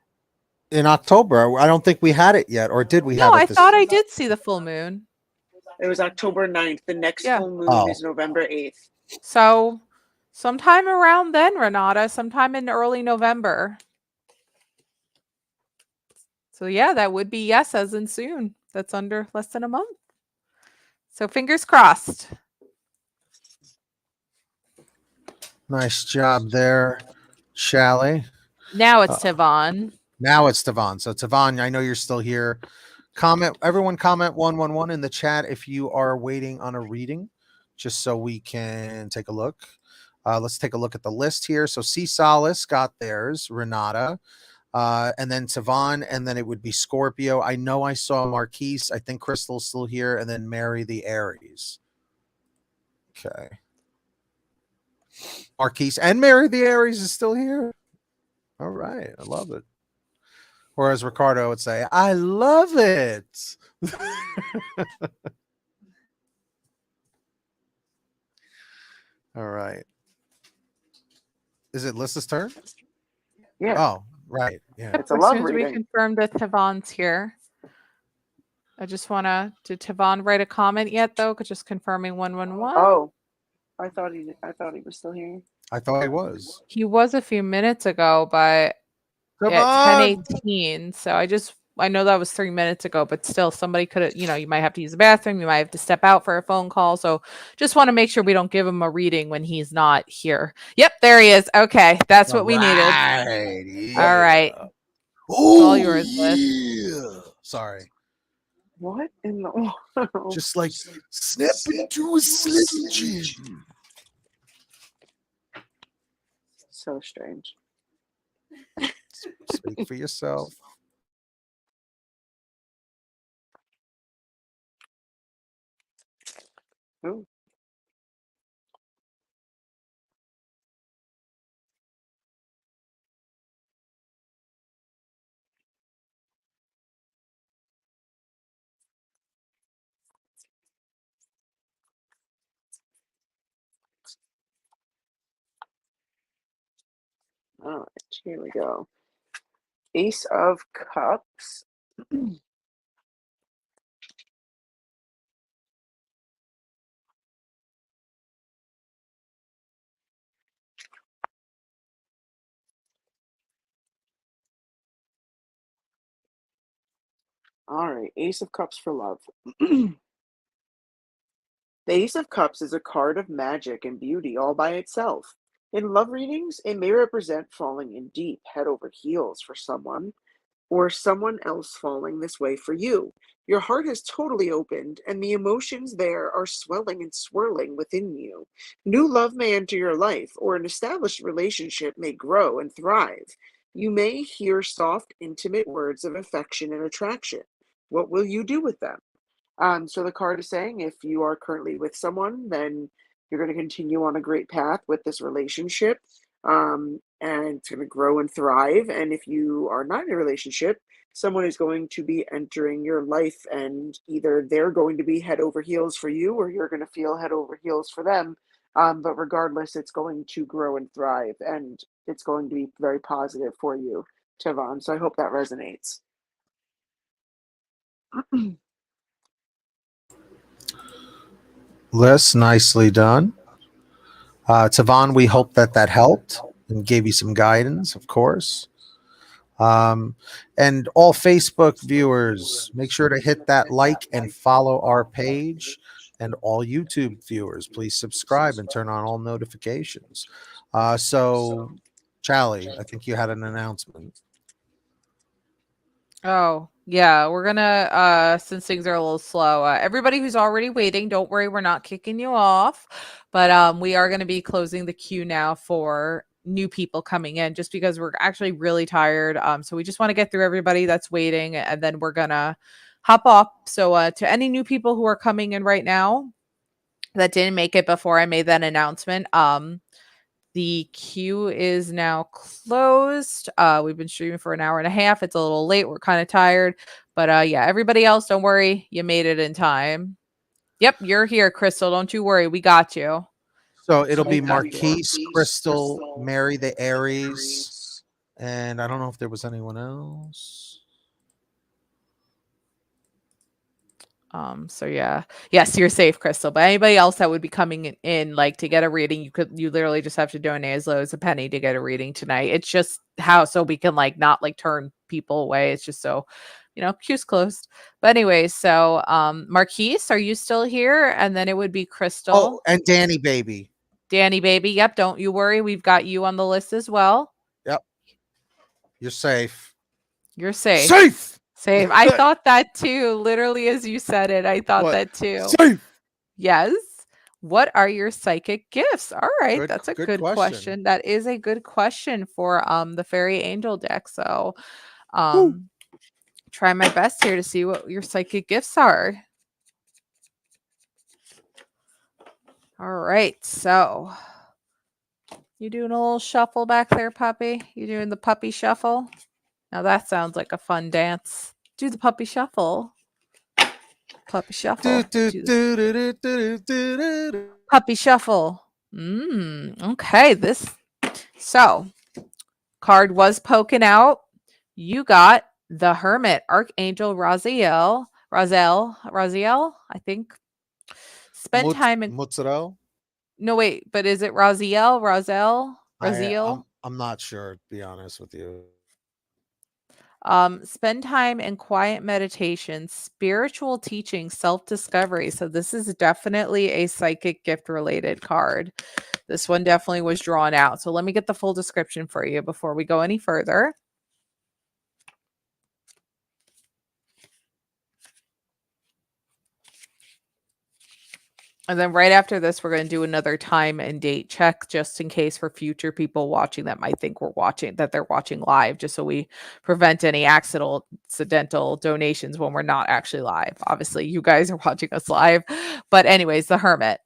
In October. I don't think we had it yet, or did we
No,
have it?
I thought I did see the full moon.
It was October 9th. The next
Yeah.
full moon
Oh.
is November 8th.
So sometime around then, Renata, sometime in early November. So yeah, that would be yes as in soon. That's under less than a month. So fingers crossed.
Nice job there, Shally.
Now it's Tavon.
Now it's Tavon. So Tavon, I know you're still here. Everyone comment 111 in the chat if you are waiting on a reading, just so we can take a look. Let's take a look at the list here. So C Solace got theirs, Renata, and then Tavon, and then it would be Scorpio. I know I saw Marquise. I think Crystal's still here, and then Mary the Aries. Okay. Marquise and Mary the Aries is still here. All right. I love it. Or as Ricardo would say, I love it. All right. Is it Lissa's turn?
Yeah.
Oh, right. Yeah.
It's a
As
love
soon as we
reading.
confirm that Tavon's here. I just want to. Did Tavon write a comment yet, though? Just confirming 111.
Oh, I thought he was still here.
I thought he was.
He was a few minutes ago, but at 10:18. So I know that was 3 minutes ago, but still somebody could have, you might have to use the bathroom. You might have to step out for a phone call. So just want to make sure we don't give him a reading when he's not here. Yep, there he is. Okay. That's what we needed.
Yeah.
All right.
Oh,
all yours, Liz.
yeah. Sorry.
What in the world?
Just like snap into a Slim Jim.
So strange.
Speak for yourself.
Ooh. All right, here we go. Ace of Cups. All right, Ace of Cups for love. The Ace of Cups is a card of magic and beauty all by itself. In love readings, it may represent falling in deep, head over heels for someone, or someone else falling this way for you. Your heart has totally opened, and the emotions there are swelling and swirling within you. New love may enter your life, or an established relationship may grow and thrive. You may hear soft, intimate words of affection and attraction. What will you do with them? So the card is saying if you are currently with someone, then you're going to continue on a great path with this relationship, and it's going to grow and thrive. And if you are not in a relationship, someone is going to be entering your life, and either they're going to be head over heels for you, or you're going to feel head over heels for them. But regardless, it's going to grow and thrive, and it's going to be very positive for you, Tavon. So I hope that resonates.
Liz, nicely done. Tavon, we hope that helped and gave you some guidance, of course. And all Facebook viewers, make sure to hit that like and follow our page. And all YouTube viewers, please subscribe and turn on all notifications. So, Charlie, I think you had an announcement.
Oh, yeah. We're gonna since things are a little slow, everybody who's already waiting, don't worry, we're not kicking you off. But we are gonna be closing the queue now for new people coming in just because we're actually really tired. So we just want to get through everybody that's waiting, and then we're gonna hop off. So to any new people who are coming in right now that didn't make it before I made that announcement, the queue is now closed. We've been streaming for an hour and a half. It's a little late. We're kind of tired. But yeah, everybody else, don't worry. You made it in time. Yep, you're here, Crystal. Don't you worry. We got you.
So it'll be Marquise, Crystal, Mary the Aries, and I don't know if there was anyone else.
So yeah. Yes, you're safe, Crystal. But anybody else that would be coming in like to get a reading, you literally just have to donate as low as a penny to get a reading tonight. It's just so we can like not like turn people away. It's just so, queue's closed. But anyway, so Marquise, are you still here? And then it would be Crystal.
Oh, and Danny baby.
Danny baby. Yep, don't you worry. We've got you on the list as well.
Yep. You're safe.
You're safe.
Safe.
Safe. I thought that too. Literally as you said it, I thought
What?
that too.
Safe.
Yes. What are your psychic gifts? All right, that's a good
question.
question. That is a good question for the fairy angel deck. So
Woo.
try my best here to see what your psychic gifts are. All right, so you doing a little shuffle back there, puppy? You doing the puppy shuffle? Now that sounds like a fun dance. Do the puppy shuffle. Puppy shuffle. Puppy shuffle. Okay, so card was poking out. You got the Hermit, Archangel Raziel, I think. Spend time in
Mozzarella.
No, wait, but is it Raziel?
I'm not sure, to be honest with you.
Spend time in quiet meditation, spiritual teaching, self-discovery. So this is definitely a psychic gift related card. This one definitely was drawn out. So let me get the full description for you before we go any further. And then right after this, we're going to do another time and date check just in case for future people watching that might think they're watching live, just so we prevent any accidental donations when we're not actually live. Obviously, you guys are watching us live. But anyways, the Hermit.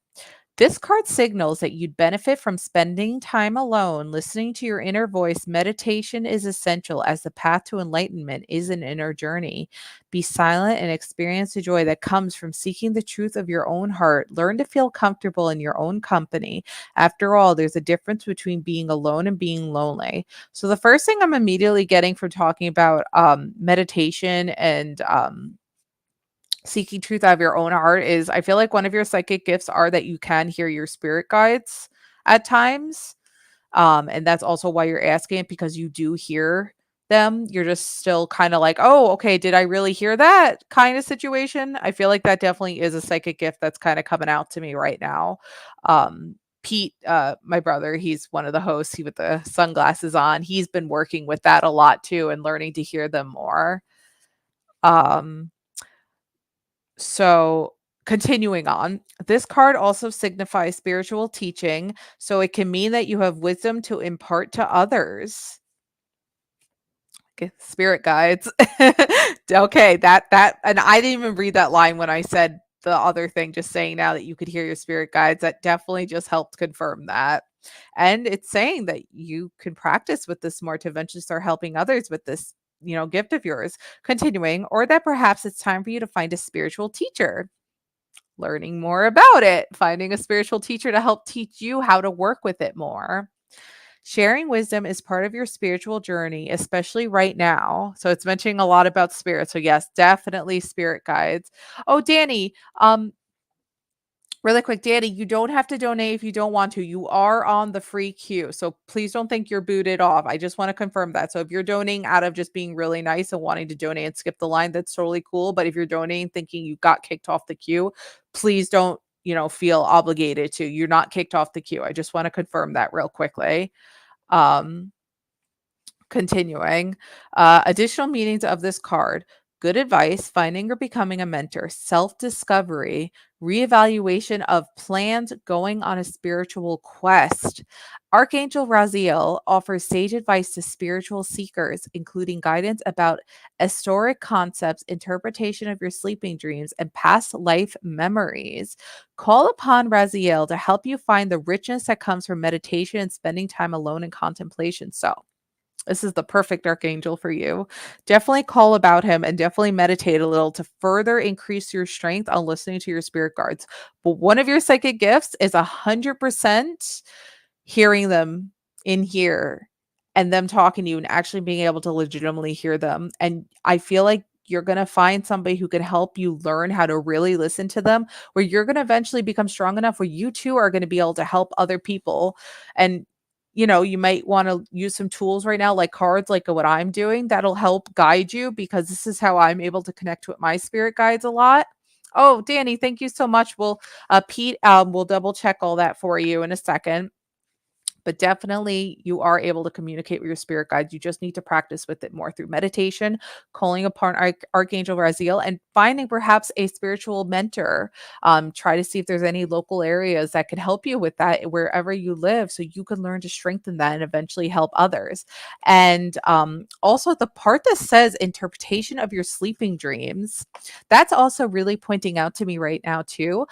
This card signals that you'd benefit from spending time alone, listening to your inner voice. Meditation is essential as the path to enlightenment is an inner journey. Be silent and experience the joy that comes from seeking the truth of your own heart. Learn to feel comfortable in your own company. After all, there's a difference between being alone and being lonely. So the first thing I'm immediately getting from talking about meditation and seeking truth out of your own heart is, I feel like one of your psychic gifts are that you can hear your spirit guides at times. And that's also why you're asking it, because you do hear them. You're just still kind of like, oh, okay, did I really hear that kind of situation? I feel like that definitely is a psychic gift that's kind of coming out to me right now. Pete, my brother, he's one of the hosts, he with the sunglasses on. He's been working with that a lot too and learning to hear them more. So continuing on, this card also signifies spiritual teaching. So it can mean that you have wisdom to impart to others. Okay, spirit guides. Okay, that, and I didn't even read that line when I said the other thing, just saying now that you could hear your spirit guides. That definitely just helped confirm that. And it's saying that you can practice with this more to eventually start helping others with this gift of yours. Continuing, or that perhaps it's time for you to find a spiritual teacher. Learning more about it, finding a spiritual teacher to help teach you how to work with it more. Sharing wisdom is part of your spiritual journey, especially right now. So it's mentioning a lot about spirit. So yes, definitely spirit guides. Oh, Danny, really quick, Danny, you don't have to donate if you don't want to. You are on the free queue. So please don't think you're booted off. I just want to confirm that. So if you're donating out of just being really nice and wanting to donate and skip the line, that's totally cool. But if you're donating thinking you got kicked off the queue, please don't, feel obligated to. You're not kicked off the queue. I just want to confirm that real quickly. Continuing, additional meanings of this card: good advice, finding or becoming a mentor, self-discovery, reevaluation of plans, going on a spiritual quest. Archangel Raziel offers sage advice to spiritual seekers, including guidance about esoteric concepts, interpretation of your sleeping dreams, and past life memories. Call upon Raziel to help you find the richness that comes from meditation and spending time alone in contemplation. So, this is the perfect archangel for you. Definitely call about him and definitely meditate a little to further increase your strength on listening to your spirit guides. But one of your psychic gifts is 100% hearing them in here and them talking to you and actually being able to legitimately hear them. And I feel like you're going to find somebody who can help you learn how to really listen to them, where you're going to eventually become strong enough where you too are going to be able to help other people. And you might want to use some tools right now, like cards, like what I'm doing, that'll help guide you, because this is how I'm able to connect with my spirit guides a lot. Oh, Danny, thank you so much. Pete, we'll double check all that for you in a second. But definitely you are able to communicate with your spirit guides. You just need to practice with it more through meditation, calling upon Archangel Raziel, and finding perhaps a spiritual mentor. Try to see if there's any local areas that could help you with that wherever you live, so you can learn to strengthen that and eventually help others. And also the part that says interpretation of your sleeping dreams, that's also really pointing out to me right now too.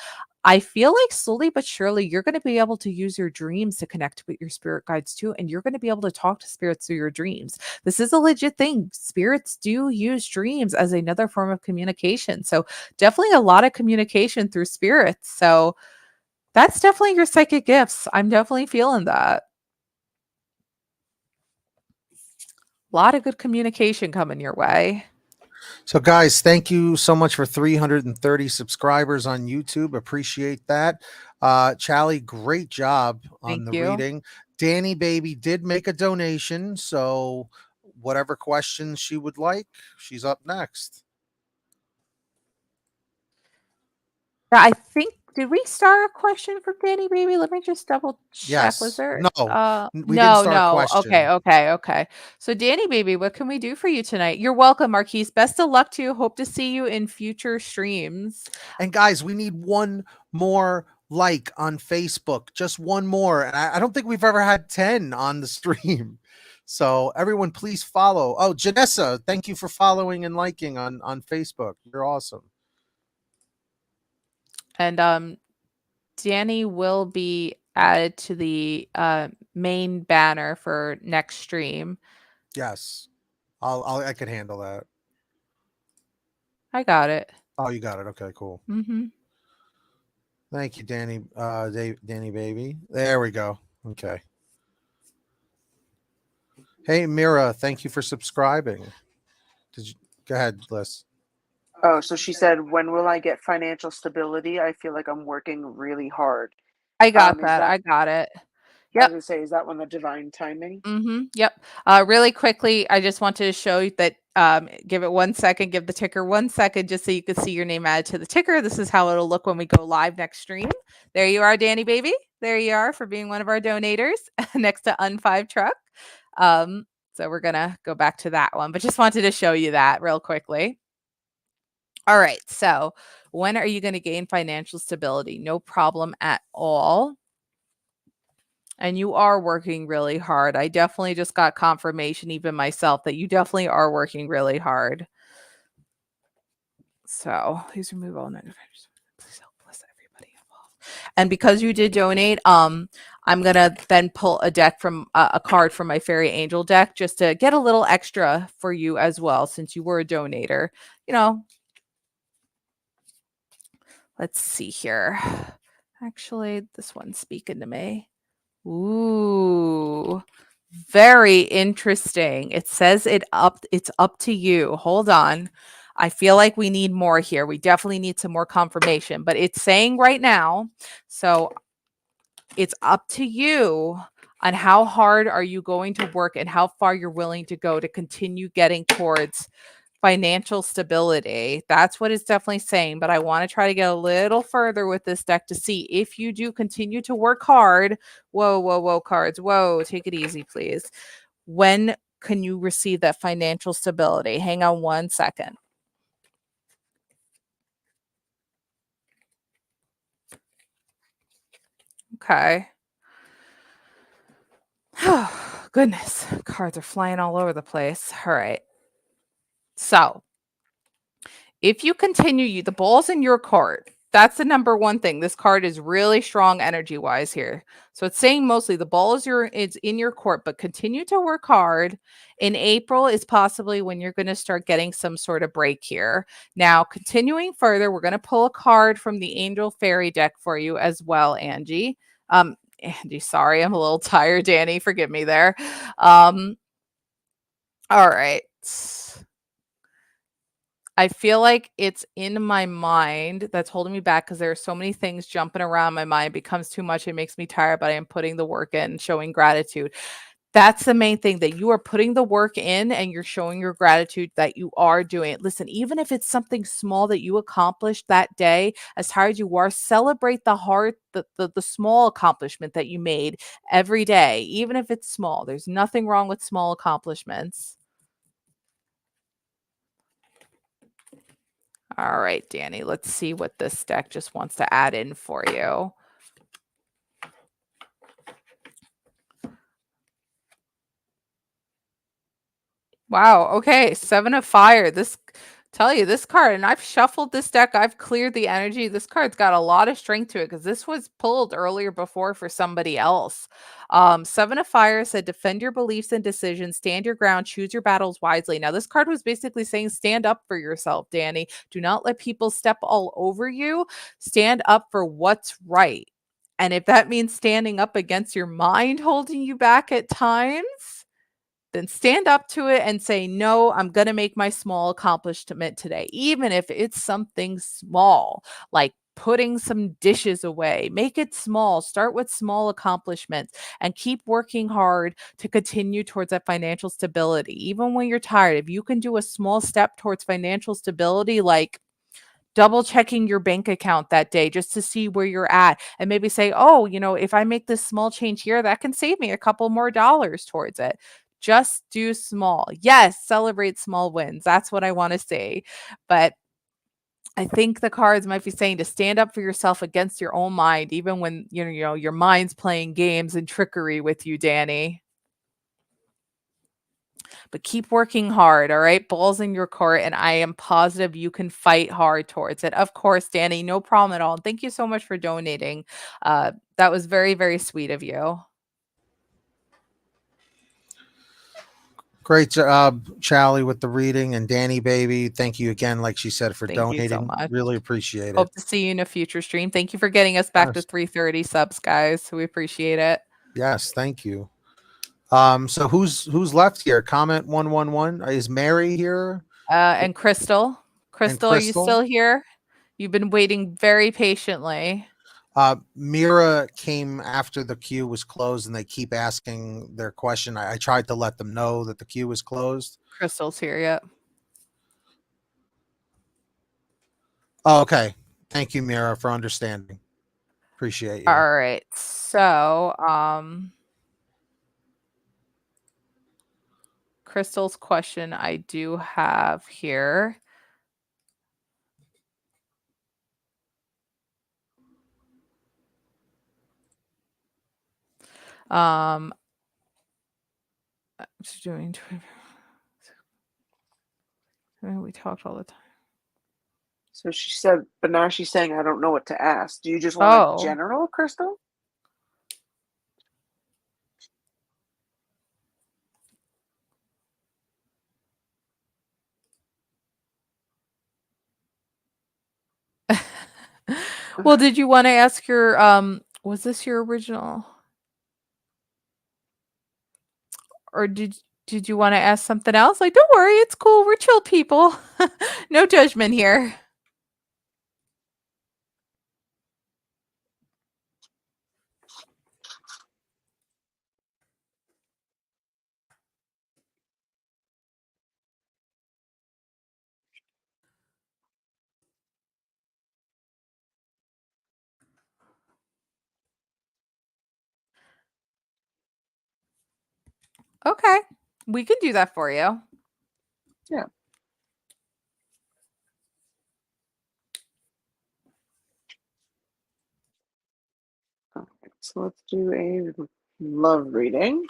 I feel like slowly but surely you're going to be able to use your dreams to connect with your spirit guides too. And you're going to be able to talk to spirits through your dreams. This is a legit thing. Spirits do use dreams as another form of communication. So, definitely a lot of communication through spirits. So, that's definitely your psychic gifts. I'm definitely feeling that. A lot of good communication coming your way.
So, guys, thank you so much for 330 subscribers on YouTube. Appreciate that. Charlie, great job on
Thank
the
you.
reading. Danny Baby did make a donation. So, whatever questions she would like, she's up next.
Yeah, I think, did we start a question for Danny Baby? Let me just double check. Was
Yes.
there
No, we didn't
no,
start a
no. Okay,
question.
okay. So Danny Baby, what can we do for you tonight? You're welcome, Marquise. Best of luck to you. Hope to see you in future streams.
And, guys, we need one more like on Facebook, just one more. And I don't think we've ever had 10 on the stream. So everyone, please follow. Oh, Janessa, thank you for following and liking on Facebook. You're awesome.
And Danny will be added to the main banner for next stream.
Yes, I can handle that.
I got it.
Oh, you got it. Okay, cool.
Mm-hmm.
Thank you, Danny. Danny Baby. There we go. Okay. Hey, Mira, thank you for subscribing. Did you go ahead, Liz?
Oh, so she said, when will I get financial stability? I feel like I'm working really hard.
I got
Is
that.
that,
I got it.
I was
Yep.
gonna say, is that one the divine timing?
Yep. Really quickly, I just wanted to show you that. Give it 1 second. Give the ticker 1 second, just so you can see your name added to the ticker. This is how it'll look when we go live next stream. There you are, Danny Baby. There you are for being one of our donators next to Un5 Truck. So we're gonna go back to that one, but just wanted to show you that real quickly. All right. So when are you going to gain financial stability? No problem at all. And you are working really hard. I definitely just got confirmation, even myself, that you definitely are working really hard. So please remove all notifications. Please help bless everybody involved. And because you did donate, I'm gonna then pull a deck from a card from my fairy angel deck, just to get a little extra for you as well, since you were a donator. Let's see here. Actually, this one's speaking to me. Ooh, very interesting. It says it's up to you. Hold on. I feel like we need more here. We definitely need some more confirmation, but it's saying right now, so it's up to you on how hard are you going to work and how far you're willing to go to continue getting towards financial stability. That's what it's definitely saying, but I want to try to get a little further with this deck to see if you do continue to work hard. Whoa, cards. Whoa, take it easy, please. When can you receive that financial stability? Hang on 1 second. Okay. Oh, goodness. Cards are flying all over the place. All right. So, if you continue, the ball's in your court. That's the number one thing. This card is really strong energy wise here. So it's saying mostly the ball is it's in your court, but continue to work hard. In April is possibly when you're going to start getting some sort of break here. Now, continuing further, we're going to pull a card from the Angel Fairy deck for you as well, Angie. Angie, sorry, I'm a little tired, Danny. Forgive me there. All right. I feel like it's in my mind that's holding me back because there are so many things jumping around my mind. It becomes too much. It makes me tired, but I am putting the work in, showing gratitude. That's the main thing, that you are putting the work in and you're showing your gratitude that you are doing it. Listen, even if it's something small that you accomplished that day, as tired as you are, celebrate the small accomplishment that you made every day, even if it's small. There's nothing wrong with small accomplishments. All right, Danny, let's see what this deck just wants to add in for you. Wow. Okay. 7 of fire. Tell you this card, and I've shuffled this deck. I've cleared the energy. This card's got a lot of strength to it because this was pulled earlier before for somebody else. 7 of fire said, defend your beliefs and decisions, stand your ground, choose your battles wisely. Now, this card was basically saying, stand up for yourself, Danny. Do not let people step all over you. Stand up for what's right. And if that means standing up against your mind holding you back at times, then stand up to it and say, no, I'm going to make my small accomplishment today, even if it's something small, like putting some dishes away. Make it small. Start with small accomplishments and keep working hard to continue towards that financial stability. Even when you're tired, if you can do a small step towards financial stability, like double checking your bank account that day just to see where you're at, and maybe say, oh, if I make this small change here, that can save me a couple more dollars towards it. Just do small. Yes, celebrate small wins. That's what I want to say. But I think the cards might be saying to stand up for yourself against your own mind, even when your mind's playing games and trickery with you, Danny. But keep working hard, all right? Balls in your court, and I am positive you can fight hard towards it. Of course, Danny, no problem at all. And thank you so much for donating. That was very, very sweet of you.
Great job, Charlie, with the reading, and Danny, baby. Thank you again, like she said, for
Thank you so
donating.
much.
Really appreciate it.
Hope to see you in a future stream. Thank you for getting us back to
Yes.
330 subs, guys. We appreciate it.
Yes, thank you. So who's left here? Comment 111. Is Mary here?
And Crystal.
And
Crystal, are you
Crystal?
still here? You've been waiting very patiently.
Mira came after the queue was closed, and they keep asking their question. I tried to let them know that the queue was closed.
Crystal's here, yep.
Oh, okay. Thank you, Mira, for understanding. Appreciate you.
All right. So, Crystal's question I do have here. Just doing. We talked all the time.
So she said, but now she's saying, I don't know what to ask. Do you just want a
Oh,
general, Crystal?
well, did you want to ask your was this your original, or did you want to ask something else? Like, don't worry, it's cool. We're chill people. No judgment here. Okay. We can do that for you.
Yeah. All right, so let's do a love reading.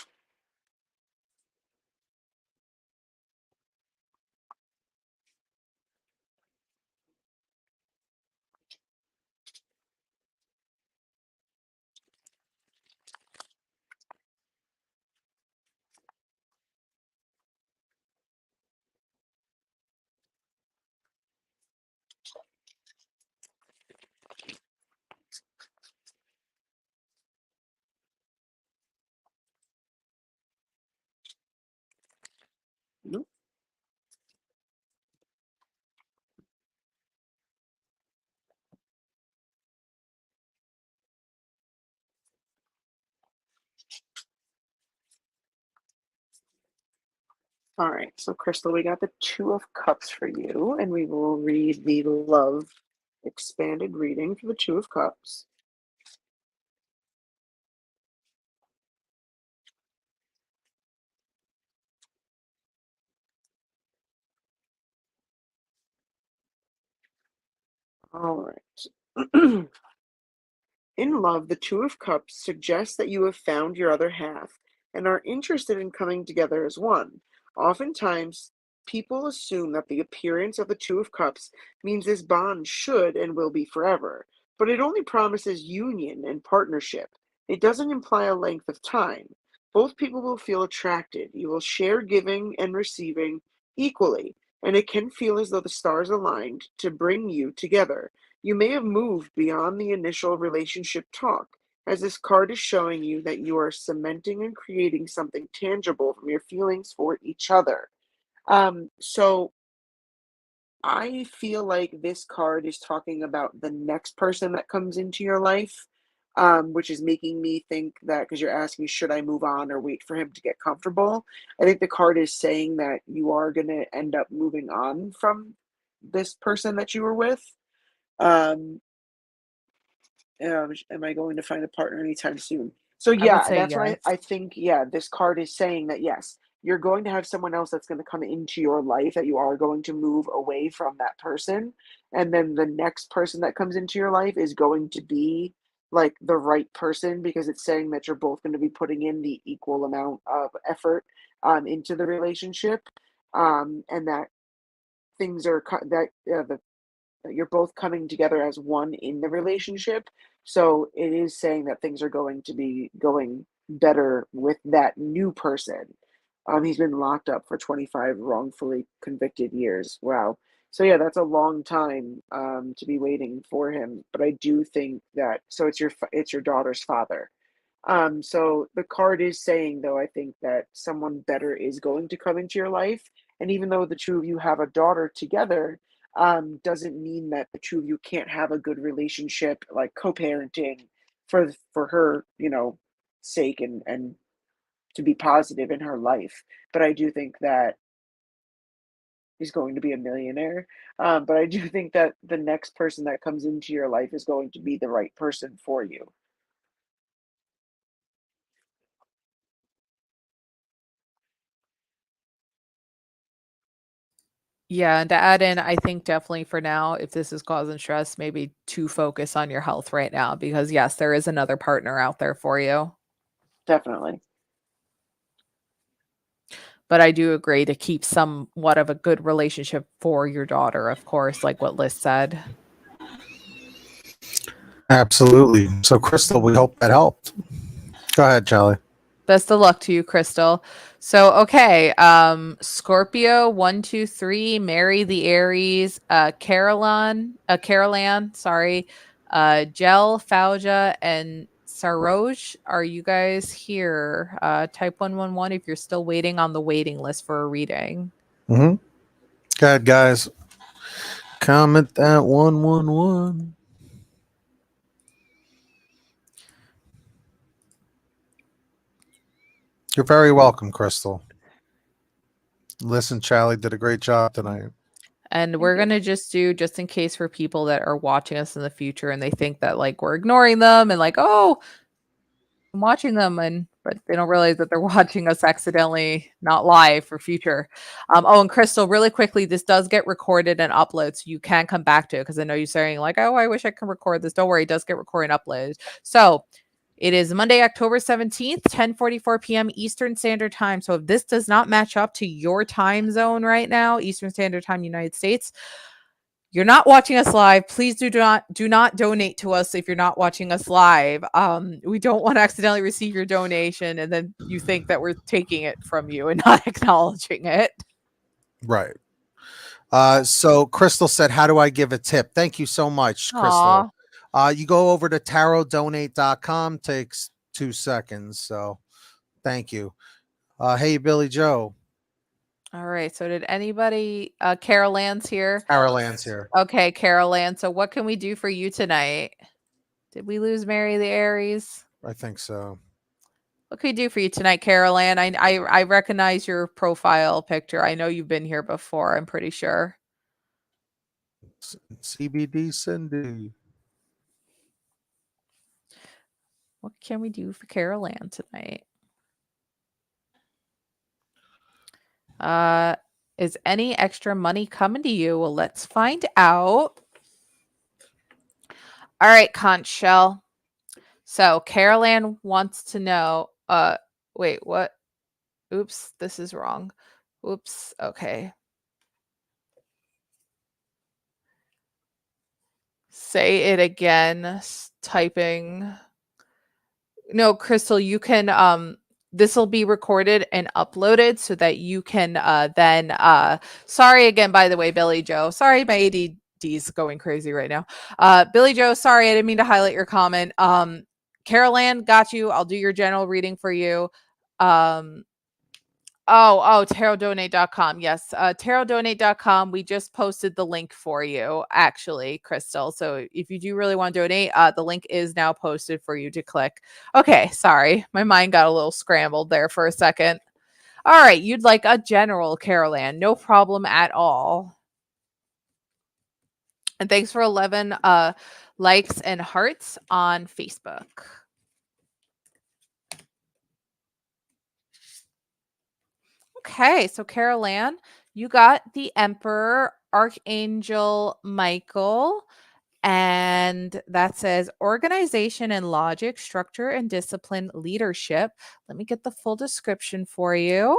All right, so Crystal, we got the Two of Cups for you, and we will read the love expanded reading for the Two of Cups. All right. In love, the Two of Cups suggests that you have found your other half and are interested in coming together as one. Oftentimes, people assume that the appearance of the Two of Cups means this bond should and will be forever, but it only promises union and partnership. It doesn't imply a length of time. Both people will feel attracted. You will share giving and receiving equally, and it can feel as though the stars aligned to bring you together. You may have moved beyond the initial relationship talk, as this card is showing you that you are cementing and creating something tangible from your feelings for each other. So I feel like this card is talking about the next person that comes into your life, which is making me think that because you're asking, should I move on or wait for him to get comfortable? I think the card is saying that you are going to end up moving on from this person that you were with. Um, am I going to find a partner anytime soon? So
I would
yeah,
say
that's
yes.
why I think this card is saying that yes, you're going to have someone else that's going to come into your life that you are going to move away from that person, and then the next person that comes into your life is going to be like the right person because it's saying that you're both going to be putting in the equal amount of effort into the relationship, and that things are the that you're both coming together as one in the relationship. So it is saying that things are going to be going better with that new person. He's been locked up for 25 wrongfully convicted years. Wow. So yeah, that's a long time to be waiting for him. But I do think that so it's your daughter's father. So the card is saying, though, I think that someone better is going to come into your life. And even though the two of you have a daughter together, doesn't mean that the two of you can't have a good relationship, like co-parenting for her, sake and to be positive in her life. But I do think that he's going to be a millionaire. But I do think that the next person that comes into your life is going to be the right person for you.
Yeah, and to add in, I think definitely for now, if this is causing stress, maybe to focus on your health right now because yes, there is another partner out there for you.
Definitely.
But I do agree to keep somewhat of a good relationship for your daughter, of course, like what Liz said.
Absolutely. So, Crystal, we hope that helped. Go ahead, Charlie.
Best of luck to you, Crystal. So, okay, Scorpio 123, Mary the Aries, Carolan, sorry, Gel, Fauja, and Saroj. Are you guys here? Type 111 if you're still waiting on the waiting list for a reading.
Mm-hmm. Go ahead, guys. Comment that 111. You're very welcome, Crystal. Listen, Charlie did a great job tonight.
And
Thank
we're
you.
going to just do just in case for people that are watching us in the future and they think that like we're ignoring them and like, oh, I'm watching them but they don't realize that they're watching us accidentally not live for future. Oh, and Crystal, really quickly, this does get recorded and uploaded, so you can come back to it because I know you're saying like, oh, I wish I could record this. Don't worry, it does get recorded and uploaded. So it is Monday, October 17th, 10:44 p.m. Eastern Standard Time. So if this does not match up to your time zone right now, Eastern Standard Time, United States, you're not watching us live. Please do not donate to us if you're not watching us live. We don't want to accidentally receive your donation and then you think that we're taking it from you and not acknowledging it.
Right. So Crystal said, how do I give a tip? Thank you so much, Crystal.
Aw.
You go over to tarottdonate.com, takes 2 seconds. So thank you. Hey, Billy Joe.
All right. So did anybody Carol Ann's here?
Carol Ann's here.
Okay, Carol Ann. So what can we do for you tonight? Did we lose Mary the Aries?
I think so.
What can we do for you tonight, Carol Ann? I recognize your profile picture. I know you've been here before, I'm pretty sure.
CBD Cindy.
What can we do for Carol Ann tonight? Is any extra money coming to you? Well, let's find out. All right, Conch Shell. So Carol Ann wants to know, wait, what? Oops, this is wrong. Oops, okay. Say it again, typing. No, Crystal, you can this will be recorded and uploaded so that you can then sorry again, by the way, Billy Joe. Sorry, my ADD's going crazy right now. Billy Joe, sorry, I didn't mean to highlight your comment. Carol Ann, got you. I'll do your general reading for you. Tarotonate.com. Yes. Tarotonate.com. We just posted the link for you, actually, Crystal. So if you do really want to donate, the link is now posted for you to click. Okay. Sorry. My mind got a little scrambled there for a second. All right. You'd like a general, Carol Ann. No problem at all. And thanks for 11 likes and hearts on Facebook. Okay, so Carol Ann, you got the Emperor, Archangel Michael, and that says organization and logic, structure and discipline, leadership. Let me get the full description for you.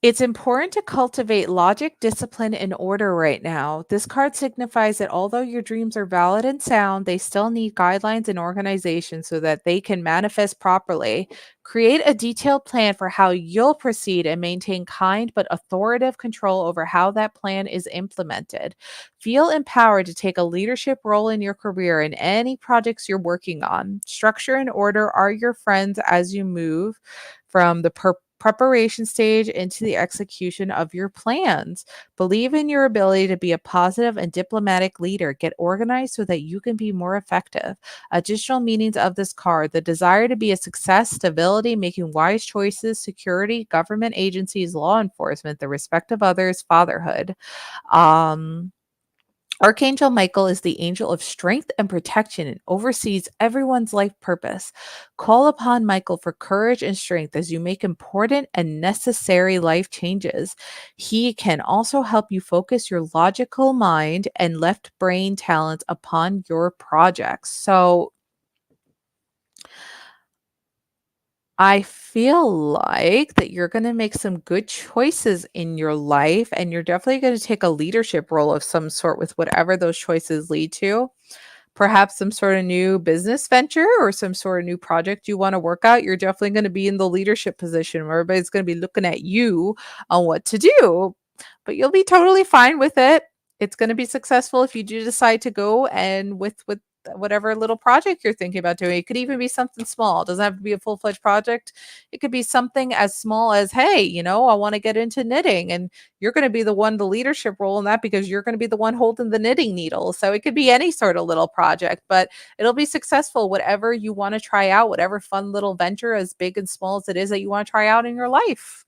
It's important to cultivate logic, discipline, and order right now. This card signifies that although your dreams are valid and sound, they still need guidelines and organization so that they can manifest properly. Create a detailed plan for how you'll proceed and maintain kind but authoritative control over how that plan is implemented. Feel empowered to take a leadership role in your career and any projects you're working on. Structure and order are your friends as you move from the preparation stage into the execution of your plans. Believe in your ability to be a positive and diplomatic leader. Get organized so that you can be more effective. Additional meanings of this card: the desire to be a success, stability, making wise choices, security, government agencies, law enforcement, the respect of others, fatherhood. Archangel Michael is the angel of strength and protection and oversees everyone's life purpose. Call upon Michael for courage and strength as you make important and necessary life changes. He can also help you focus your logical mind and left brain talents upon your projects. So I feel like that you're going to make some good choices in your life, and you're definitely going to take a leadership role of some sort with whatever those choices lead to. Perhaps some sort of new business venture or some sort of new project you want to work out. You're definitely going to be in the leadership position where everybody's going to be looking at you on what to do, but you'll be totally fine with it. It's going to be successful if you do decide to go and with whatever little project you're thinking about doing. It could even be something small. It doesn't have to be a full-fledged project. It could be something as small as, hey, I want to get into knitting, and you're going to be the leadership role in that because you're going to be the one holding the knitting needle. So it could be any sort of little project, but it'll be successful, whatever you want to try out, whatever fun little venture, as big and small as it is, that you want to try out in your life.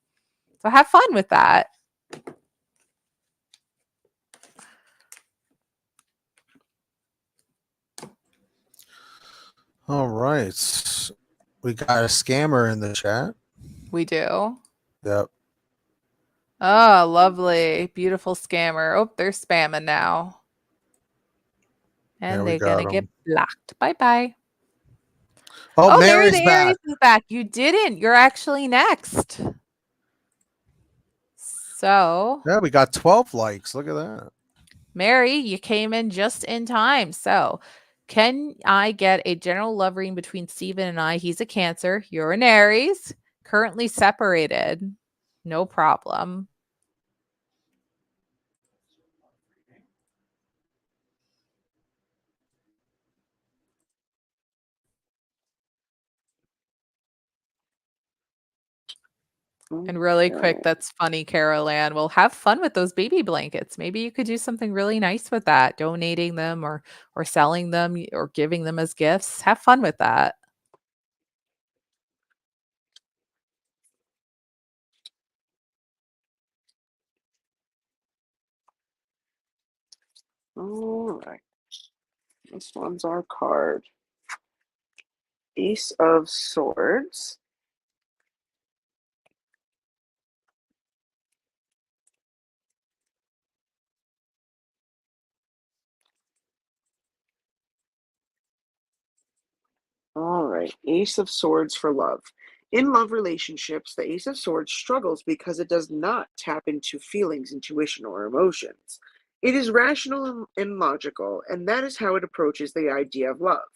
So have fun with that.
All right. We got a scammer in the chat.
We do.
Yep.
Oh, lovely. Beautiful scammer. Oh, they're spamming now. And they're going to get blocked. Bye-bye.
Oh,
Mary
Mary's
the
back.
Aries is back. You didn't. You're actually next. So,
Yeah, we got 12 likes. Look at that.
Mary, you came in just in time. So, can I get a general love reading between Steven and I? He's a Cancer. You're an Aries. Currently separated. No problem. And really quick,
Okay.
that's funny, Carol Ann. Well, have fun with those baby blankets. Maybe you could do something really nice with that, donating them or selling them or giving them as gifts. Have fun with that.
All right. This one's our card. Ace of Swords. All right, Ace of Swords for love. In love relationships, the Ace of Swords struggles because it does not tap into feelings, intuition, or emotions. It is rational and logical, and that is how it approaches the idea of love.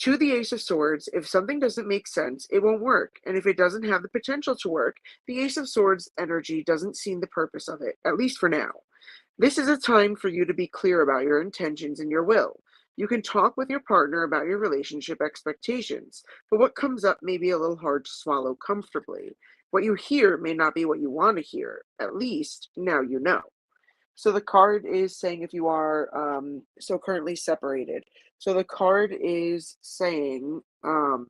To the Ace of Swords, if something doesn't make sense, it won't work. And if it doesn't have the potential to work, the Ace of Swords energy doesn't see the purpose of it, at least for now. This is a time for you to be clear about your intentions and your will. You can talk with your partner about your relationship expectations, but what comes up may be a little hard to swallow comfortably. What you hear may not be what you want to hear. At least now you know. So the card is saying if you are so currently separated. So the card is saying, oh,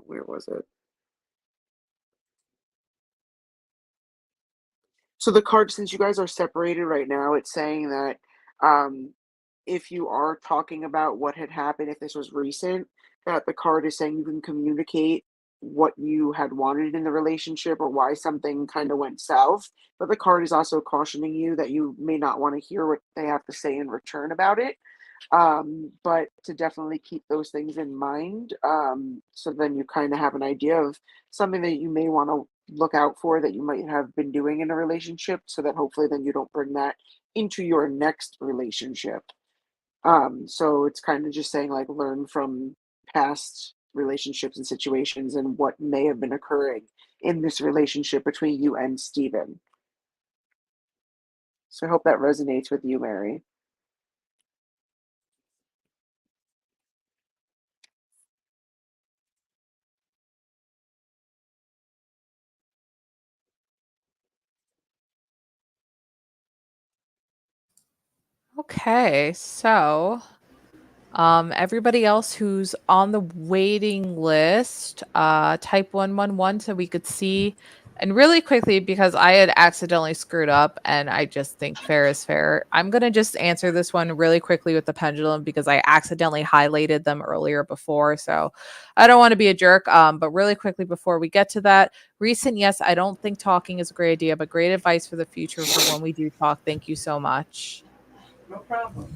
where was it? So the card, since you guys are separated right now, it's saying that um, if you are talking about what had happened, if this was recent, that the card is saying you can communicate what you had wanted in the relationship or why something kind of went south. But the card is also cautioning you that you may not want to hear what they have to say in return about it. But to definitely keep those things in mind. So then you kind of have an idea of something that you may want to look out for that you might have been doing in a relationship so that hopefully then you don't bring that into your next relationship. So it's kind of just saying like learn from past relationships and situations and what may have been occurring in this relationship between you and Steven. So I hope that resonates with you, Mary.
Okay, so everybody else who's on the waiting list, type 111 so we could see. And really quickly, because I had accidentally screwed up and I just think fair is fair, I'm going to just answer this one really quickly with the pendulum because I accidentally highlighted them earlier before. So I don't want to be a jerk. But really quickly before we get to that, recent, yes, I don't think talking is a great idea, but great advice for the future for when we do talk. Thank you so much.
No problem.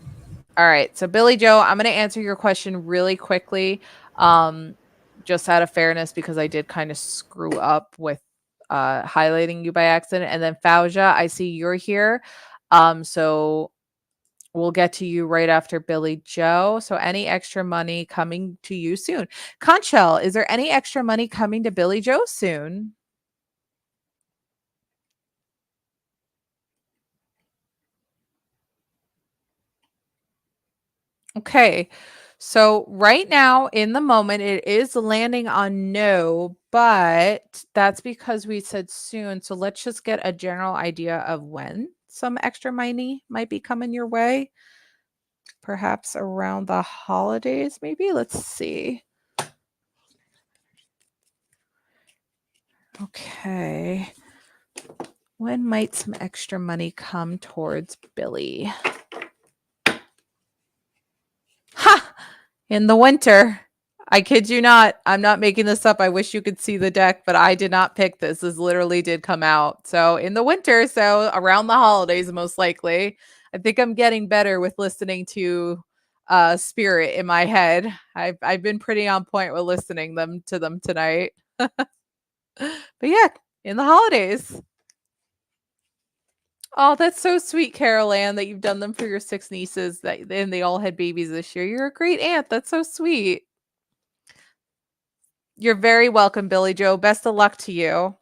All right. So Billy Joe, I'm going to answer your question really quickly. Um, just out of fairness, because I did kind of screw up with highlighting you by accident. And then Fauja, I see you're here. So we'll get to you right after Billy Joe. So any extra money coming to you soon? Conchel, is there any extra money coming to Billy Joe soon? Okay. So right now in the moment it is landing on no, but that's because we said soon. So let's just get a general idea of when some extra money might be coming your way. Perhaps around the holidays, maybe. Let's see. Okay. When might some extra money come towards Billy? Ha! In the winter. I kid you not. I'm not making this up. I wish you could see the deck, but I did not pick this. This literally did come out. So in the winter, so around the holidays, most likely. I think I'm getting better with listening to spirit in my head. I've been pretty on point with listening to them tonight. But yeah, in the holidays. Oh, that's so sweet, Carol Ann, that you've done them for your 6 nieces and they all had babies this year. You're a great aunt. That's so sweet. You're very welcome, Billy Joe. Best of luck to you.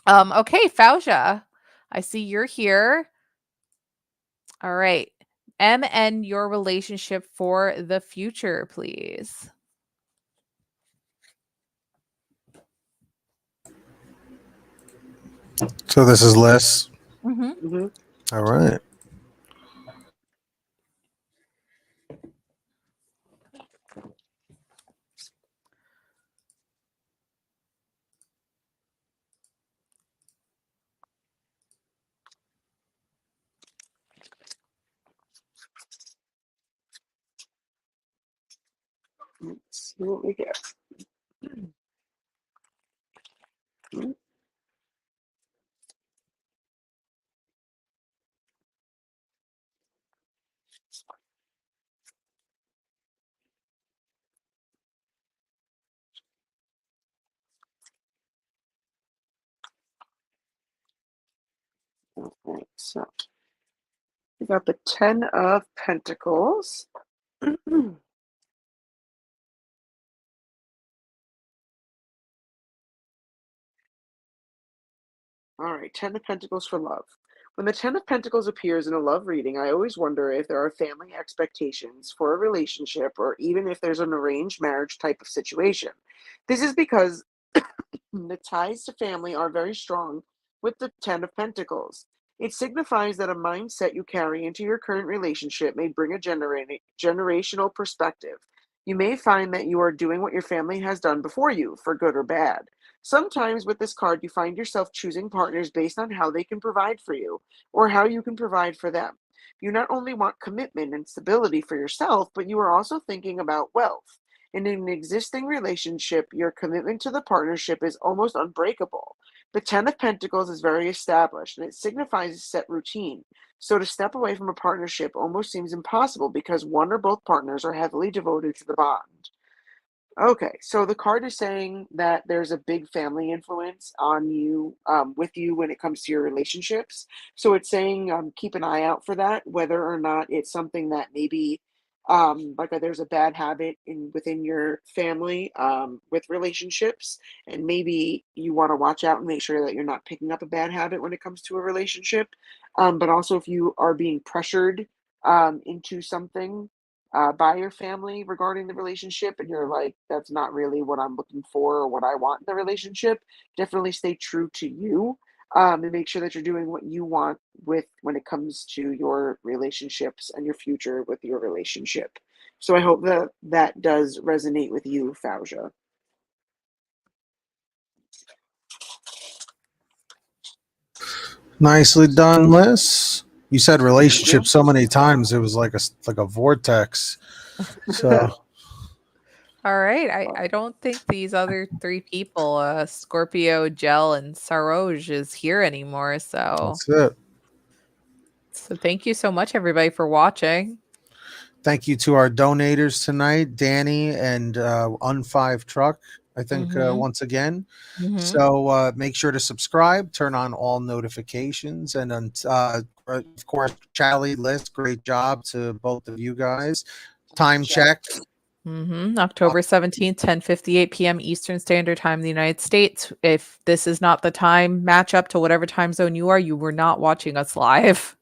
Okay, Fauja. I see you're here. All right. And your relationship for the future, please.
So this is Liz.
Mm-hmm.
Mm-hmm.
All right.
Let's see what we get. Okay, so we got the 10 of Pentacles. All right, 10 of Pentacles for love. When the 10 of Pentacles appears in a love reading, I always wonder if there are family expectations for a relationship or even if there's an arranged marriage type of situation. This is because the ties to family are very strong with the 10 of Pentacles. It signifies that a mindset you carry into your current relationship may bring a generational perspective. You may find that you are doing what your family has done before you, for good or bad. Sometimes with this card, you find yourself choosing partners based on how they can provide for you or how you can provide for them. You not only want commitment and stability for yourself, but you are also thinking about wealth. In an existing relationship, your commitment to the partnership is almost unbreakable. The 10 of Pentacles is very established and it signifies a set routine. So to step away from a partnership almost seems impossible because one or both partners are heavily devoted to the bond. Okay, so the card is saying that there's a big family influence on you, with you when it comes to your relationships. So it's saying keep an eye out for that, whether or not it's something that maybe, there's a bad habit in within your family with relationships, and maybe you want to watch out and make sure that you're not picking up a bad habit when it comes to a relationship. But also, if you are being pressured into something by your family regarding the relationship and you're like that's not really what I'm looking for or what I want in the relationship, definitely stay true to you, and make sure that you're doing what you want with when it comes to your relationships and your future with your relationship. So I hope that that does resonate with you, Fauja.
Nicely done, Liz. You said
Thank
relationship
you.
so many times it was like a vortex. So
All right. I don't think these other three people, Scorpio, Gel, and Saroj, is here anymore. So,
that's it.
so thank you so much, everybody, for watching.
Thank you to our donators tonight, Danny and Un5 Truck. I think
Mm-hmm.
once again.
Mm-hmm.
So make sure to subscribe, turn on all notifications, and of course, Charlie List, great job to both of you guys. Time check.
Mm-hmm. October 17th, 10:58 p.m. Eastern Standard Time in the United States. If this is not the time match up to whatever time zone you are, you were not watching us live.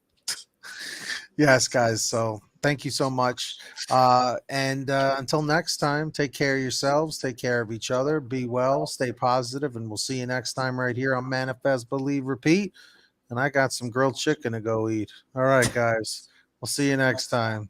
Yes, guys. So thank you so much. And until next time, take care of yourselves, take care of each other, be well, stay positive, and we'll see you next time right here on Manifest, Believe, Repeat. And I got some grilled chicken to go eat. All right, guys. We'll see you next time.